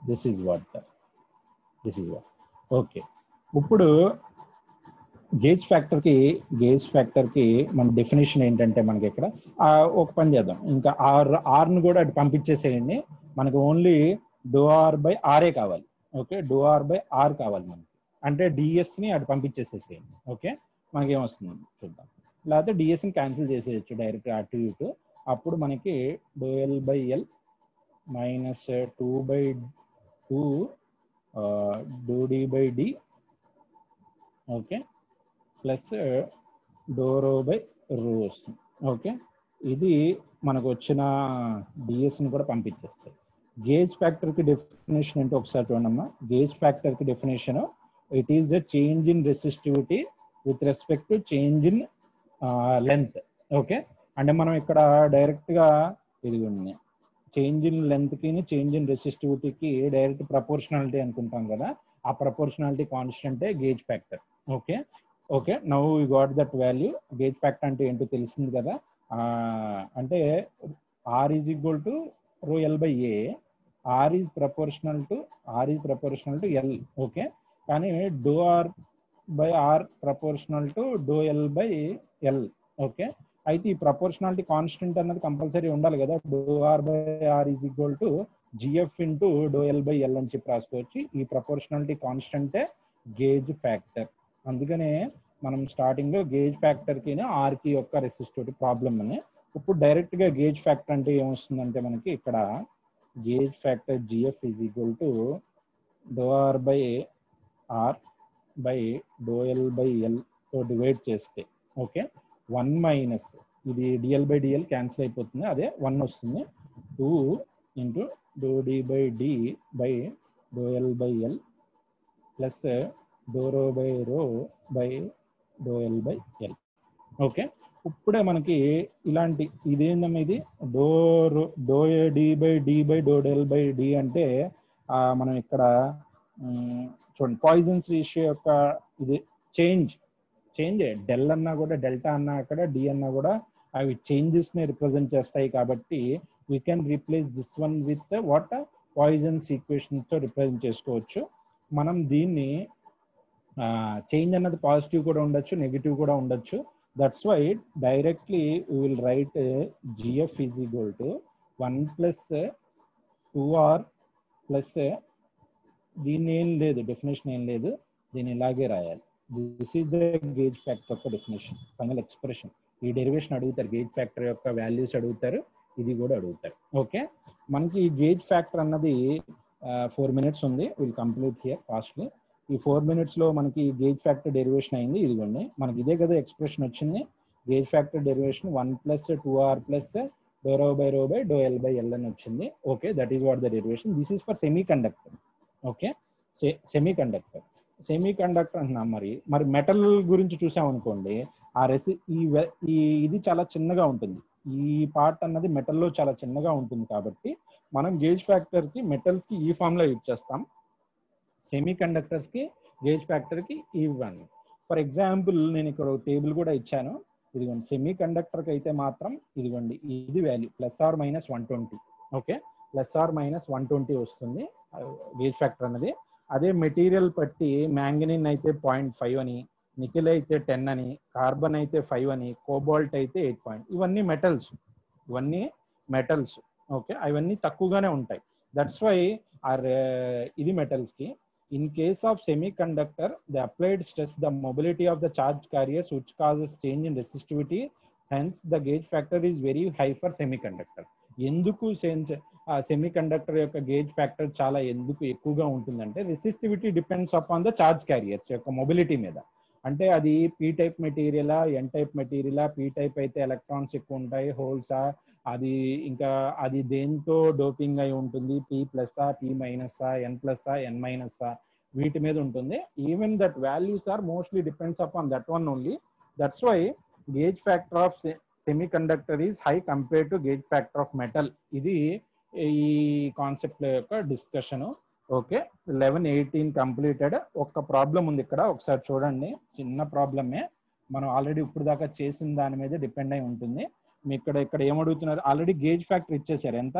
Speaker 1: this is what. Okay, ఇప్పుడు gauge ఫ్యాక్టర్కి మన definition ఏంటంటే, మనకి ఇక్కడ ఒక పని చేద్దాం, ఇంకా ఆర్ను కూడా అటు పంపించేసేయండి, మనకు only do are by R A కావాలి. Okay, do are by R కావాలి మనకి, అంటే డిఎస్ని అటు పంపించేసేసేయండి. ఓకే, మనకి ఏమొస్తుంది చూద్దాం, లేకపోతే డిఎస్ని క్యాన్సిల్ చేసేయచ్చు డైరెక్ట్ అటు ఇటు. అప్పుడు మనకి do L by l minus 2/2 do D by d. Okay, plus do rho by rho వస్తుంది. ఓకే, ఇది మనకు వచ్చిన డిఎస్ని కూడా పంపించేస్తాయి. గేజ్ ఫ్యాక్టర్కి డెఫినేషన్ ఏంటో ఒకసారి చూడమ్మా. గేజ్ ఫ్యాక్టర్కి definition, it is the change in resistivity with respect to change in length. Okay, అంటే మనం ఇక్కడ డైరెక్ట్గా ఇదిగోండి చేంజ్ ఇన్ లెంత్కి చేంజ్ ఇన్ రెసిస్టివిటీకి డైరెక్ట్ ప్రపోర్షనాలిటీ అనుకుంటాం కదా, ఆ ప్రపోర్షనాలిటీ కాన్స్టెంటే gauge factor. Okay, okay, now you got that value. Gauge factor అంటే ఏంటో తెలిసింది కదా, అంటే R is equal to rho L by A, R is proportional to L. Okay, కానీ do are by r proportional to do L by L. Okay, అయితే ఈ proportionality constant అన్నది compulsory ఉండాలి కదా, do are by r is equal to GF into do L by L అని చెప్పి రాసుకోవచ్చు. ఈ ప్రపోర్షనాలిటీ కాన్స్టెంటే గేజ్ ఫ్యాక్టర్. అందుకనే మనం స్టార్టింగ్ లో గేజ్ ఫ్యాక్టర్ కి ఆర్ కి యొక్క రెసిస్టివిటీ ప్రాబ్లమ్ అని. ఇప్పుడు డైరెక్ట్ గా గేజ్ ఫ్యాక్టర్ అంటే ఏమొస్తుందంటే, మనకి ఇక్కడ gauge factor GF is equal to డో ఆర్ బై ఆర్ బై డో ఎల్ బై ఎల్ తో డివైడ్ చేస్తే, ఓకే, 1 మైనస్ ఇది డిఎల్ బై డిఎల్ క్యాన్సిల్ అయిపోతుంది, అదే 1 వస్తుంది, 2 ఇంటూ డో డి బై డి బై డో L by L plus do rho by rho by డో ఎల్ బై ఎల్. ఓకే, ఇప్పుడే మనకి ఇలాంటి ఇదేందమ్మా, ఇది డో డి బై డి బై డో ఎల్ బై డి అంటే మనం ఇక్కడ చూడండి పాయిజన్స్ రేషియో యొక్క ఇది చేంజ్ డెల్ అన్నా కూడా డెల్టా అన్నా అక్కడ డి అన్నా కూడా అవి చేంజెస్ ని రిప్రజెంట్ చేస్తాయి. కాబట్టి we can replace this one with what Poisson's ఈక్వేషన్తో రిప్రజెంట్ చేసుకోవచ్చు. మనం దీన్ని చేంజ్ అన్నది పాజిటివ్ కూడా ఉండొచ్చు, నెగిటివ్ కూడా ఉండొచ్చు. That's why directly we will write GF is equal to 1 plus 2r plus దీన్ని ఏం లేదు, డెఫినేషన్ ఏం లేదు, దీన్ని ఇలాగే రాయాలి. This is the gauge factor యొక్క డెఫినేషన్, ఫైనల్ ఎక్స్ప్రెషన్. ఈ డెరివేషన్ అడుగుతారు, గేజ్ ఫ్యాక్టర్ యొక్క వాల్యూస్ అడుగుతారు, ఇది కూడా అడుగుతారు. ఓకే, మనకి ఈ గేజ్ ఫ్యాక్టర్ అన్నది 4 minutes ఉంది. Will complete here fastly. ఈ 4 minutes లో మనకి గేజ్ ఫ్యాక్టర్ డెరివేషన్ అయింది. ఇదిగోండి మనకి ఇదే కదా ఎక్స్ప్రెషన్ వచ్చింది. Gauge factor derivation 1 plus 2r plus do rho by డో ఎల్ బై ఎల్ అని వచ్చింది. Okay, that is what the derivation. This is for semi conductor. Okay, semiconductor అంటున్నాం. మరి మెటల్ గురించి చూసామనుకోండి, ఆ ఇది చాలా చిన్నగా ఉంటుంది. ఈ పార్ట్ అన్నది మెటల్లో చాలా చిన్నగా ఉంటుంది కాబట్టి మనం గేజ్ ఫ్యాక్టర్ కి మెటల్స్ కి ఈ ఫార్ములా యూజ్ చేస్తాం, సెమీ కండక్టర్స్ కి గేజ్ ఫ్యాక్టర్ కి ఈ వన్. ఫర్ ఎగ్జాంపుల్ నేను ఇక్కడ టేబుల్ కూడా ఇచ్చాను. ఇదిగోండి సెమీ కండక్టర్ కి అయితే మాత్రం ఇదిగోండి ఇది వాల్యూ +or-120. ఓకే, +or-120 వస్తుంది గేజ్ ఫ్యాక్టర్ అన్నది. అదే మెటీరియల్ బట్టి మ్యాంగనీన్ అయితే 0.5 అని, నికెల్ అయితే 10 అని, కార్బన్ అయితే 5 అని, కోబాల్ట్ అయితే 8. ఇవన్నీ మెటల్స్. ఓకే, అవన్నీ తక్కువగానే ఉంటాయి. దట్స్ వై ఇది మెటల్స్ కి. In case of semi conductor the applied stress the mobility of the charge carriers which causes change in resistivity, hence the gauge factor is very high for semi conductor. ఎందుకు semi conductor యొక్క gauge factor చాలా ఎందుకు ఎక్కువగా ఉంటుందంటే, resistivity depends upon the charge carriers యొక్క mobility మీద. అంటే అది పీ టైప్ మెటీరియలా, ఎన్ టైప్ మెటీరియలా. పీ టైప్ అయితే ఎలక్ట్రాన్స్ ఎక్కువ ఉంటాయి, హోల్సా, అది దేంతో డోపింగ్ అయి ఉంటుంది, పీ ప్లస్సా, పీ మైనస్సా, ఎన్ ప్లస్సా, ఎన్ మైనస్సా, వీటి మీద ఉంటుంది. Even that values are mostly depends upon that one only. That's why gauge factor of semi conductor is high compared to gauge factor of metal. ఇది ఈ కాన్సెప్ట్ యొక్క డిస్కషన్. Okay, 11-18 completed. ఒక్క problem ఉంది ఇక్కడ, ఒకసారి చూడండి. చిన్న ప్రాబ్లమే, మనం ఆల్రెడీ ఇప్పుడు దాకా చేసిన దాని మీద డిపెండ్ అయి ఉంటుంది. మీ ఇక్కడ ఏమడుగుతున్నారు, ఆల్రెడీ గేజ్ ఫ్యాక్టర్ ఇచ్చేసారు. ఎంత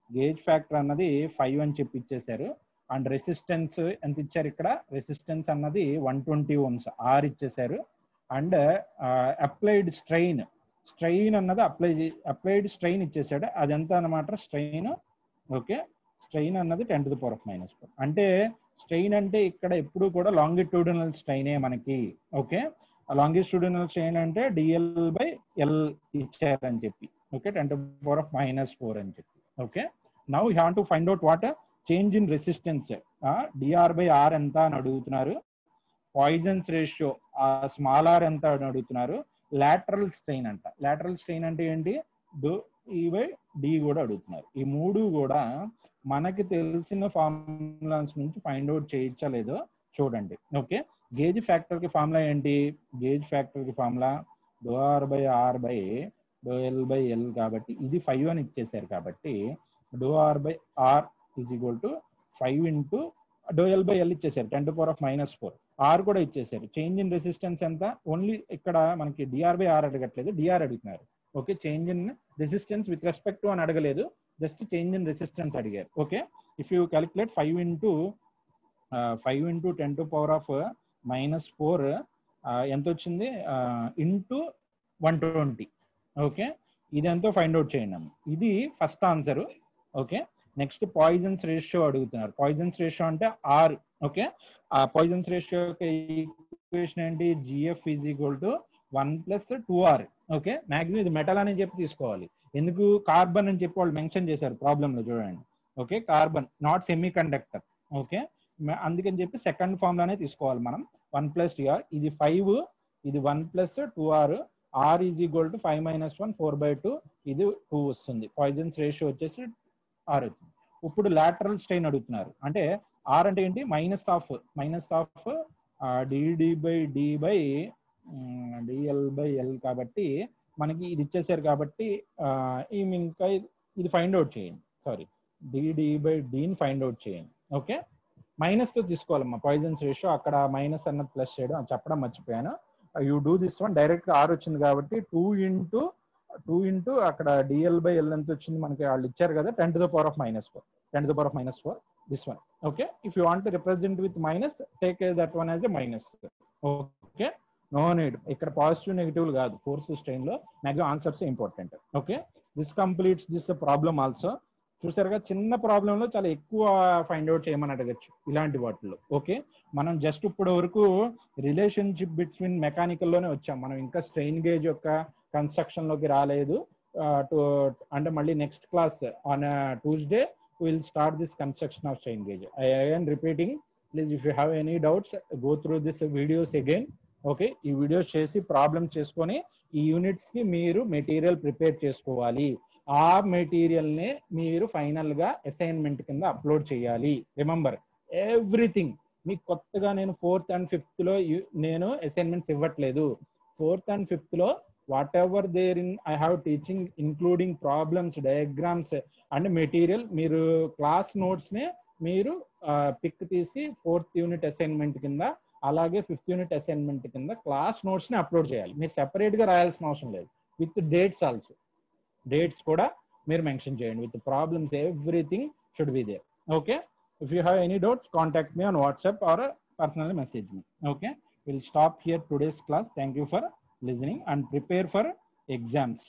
Speaker 1: గేజ్ ఫ్యాక్టర్ అన్నది 5 అని చెప్పి ఇచ్చేసారు. అండ్ రెసిస్టెన్స్ ఎంత ఇచ్చారు, ఇక్కడ రెసిస్టెన్స్ అన్నది 120 ohms ఆర్ ఇచ్చేసారు. అండ్ అప్లైడ్ స్ట్రెయిన్ అన్నది అప్లైడ్ స్ట్రెయిన్ ఇచ్చేసాడు. అది ఎంత అన్నమాట స్ట్రెయిన్. ఓకే, స్ట్రెయిన్ అన్నది 10⁻⁻⁴. అంటే స్ట్రెయిన్ అంటే ఇక్కడ ఎప్పుడు కూడా లాంగిట్యూడినల్ స్ట్రెయినే మనకి. ఓకే, లాంగిట్యూడినల్ స్ట్రెయిన్ అంటే DL/L ఇచ్చారని చెప్పి. ఓకే, 10⁻⁻⁴ అని చెప్పి. Okay, now you have to find out what change in resistance. dr/r ఎంత అని అడుగుతున్నారు. పాయిజన్స్ రేషియో స్మాల్ r ఎంత అని అడుగుతున్నారు. లాటరల్ స్ట్రెయిన్ అంట. లాటరల్ స్ట్రెయిన్ అంటే ఏంటి, E/D కూడా అడుగుతున్నారు. ఈ మూడు కూడా మనకి తెలిసిన ఫార్ములాస్ నుంచి ఫైండ్ అవుట్ చేయొచ్చలేదో చూడండి. ఓకే, గేజ్ ఫ్యాక్టర్ కి ఫార్ములా ఏంటి, గేజ్ ఫ్యాక్టర్ కి ఫార్ములా ∂R/R/∂L/L కాబట్టి ఇది 5 అని ఇచ్చేసారు. కాబట్టి ∂R/R is equal to 5 into ∂L/L ఇచ్చేసారు 10⁻⁻⁴. ఆర్ కూడా ఇచ్చేసారు. చేంజ్ ఇన్ రెసిస్టెన్స్ ఎంత, ఓన్లీ ఇక్కడ మనకి dr/r అడగట్లేదు, డిఆర్ అడుగుతున్నారు. Okay, change in resistance with respect to అని అడగలేదు, జస్ట్ చేంజ్ ఇన్ రెసిస్టెన్స్ అడిగారు. Okay, if you calculate 5 into 10⁻⁻⁴ ఎంత వచ్చింది, ఇంటూ 120. ఓకే, ఇది ఎంతో ఫైండ్ అవుట్ చేయండి. ఇది first answer. Okay, next poisons ratio అడుగుతున్నారు. పాయిజన్స్ రేషియో అంటే ఆర్. ఓకే, ఆ పాయిజన్స్ రేషియో యొక్క ఈక్వేషన్ ఏంటి, GF is equal to 1 + 2r. Okay, maximum ఇది మెటల్ అని చెప్పి తీసుకోవాలి. ఎందుకు కార్బన్ అని చెప్పి వాళ్ళు మెన్షన్ చేశారు ప్రాబ్లమ్ లో, చూడండి. Okay, carbon not semi conductor. Okay, అందుకని చెప్పి సెకండ్ ఫామ్ లోనే తీసుకోవాలి మనం. 1 + 2r, ఇది 5, ఇది 1 + 2r. r is equal to 5 - 1 4/2, ఇది 2 వస్తుంది. పాయిజన్స్ రేషియో వచ్చేసి ఆర్ వచ్చింది. ఇప్పుడు లాటరల్ స్ట్రెయిన్ అడుగుతున్నారు. అంటే ఆర్ అంటే ఏంటి, మైనస్ ఆఫ్ DD/D/DL/L కాబట్టి మనకి ఇది ఇచ్చేసారు. కాబట్టి ఇంకా ఇది ఫైండ్ అవుట్ చేయండి. సారీ, DD/Dని ఫైండ్ అవుట్ చేయండి. ఓకే, మైనస్ తో తీసుకోవాలమ్మా పాయిజన్స్ రేషియో. అక్కడ మైనస్ అన్నది ప్లస్ చేయడం చెప్పడం మర్చిపోయాను. You do this one. Direct or వచ్చింది కాబట్టి 2 ఇంటూ అక్కడ DL/L ఎంత వచ్చింది మనకి, వాళ్ళు ఇచ్చారు కదా 10⁻⁻⁴. 10 to the power of minus 4, this one. Okay, if you want to represent with minus, take that one as a minus. Okay, no need. ఇక్కడ పాజిటివ్ నెగిటివ్ కాదు, ఫోర్త్ స్ట్రెయిన్ లో maximum answers important. Okay, this completes this problem also. చూసారుగా, చిన్న problem లో చాలా ఎక్కువ find out చేయమని అడగచ్చు ఇలాంటి వాటిల్లో. ఓకే, మనం జస్ట్ ఇప్పుడు వరకు రిలేషన్షిప్ బిట్వీన్ మెకానికల్ లోనే వచ్చాం, మనం ఇంకా స్ట్రెయిన్ గేజ్ యొక్క కన్స్ట్రక్షన్ లోకి రాలేదు. అంటే మళ్ళీ next class on Tuesday we'll start this construction of strain gauge. I am repeating, please if you have any doubts, go through this videos again. Okay, ఈ వీడియోస్ చేసి ప్రాబ్లమ్ చేసుకొని ఈ units కి మీరు మెటీరియల్ ప్రిపేర్ చేసుకోవాలి. ఆ material నే మీరు ఫైనల్ గా అసైన్మెంట్ కింద అప్లోడ్ చేయాలి. Remember everything. మీకు కొత్తగా నేను 4th and 5th లో నేను అసైన్మెంట్స్ ఇవ్వట్లేదు. 4th and 5th లో whatever there in I have teaching, including problems, diagrams and material, మీరు క్లాస్ నోట్స్ నే మీరు పిక్ తీసి 4th యూనిట్ అసైన్మెంట్ కింద, అలాగే 5th యూనిట్ అసైన్మెంట్ కింద క్లాస్ నోట్స్ ని అప్లోడ్ చేయాలి. మీరు సెపరేట్ గా రాయాల్సిన అవసరం లేదు. విత్ డేట్స్ ఆల్సో, డేట్స్ కూడా మీరు మెన్షన్ చేయండి. With problems, everything should be there. Okay, if you have any doubts contact me on WhatsApp or personal message me. Okay, will stop here today's class. Thank you for listening and prepare for exams.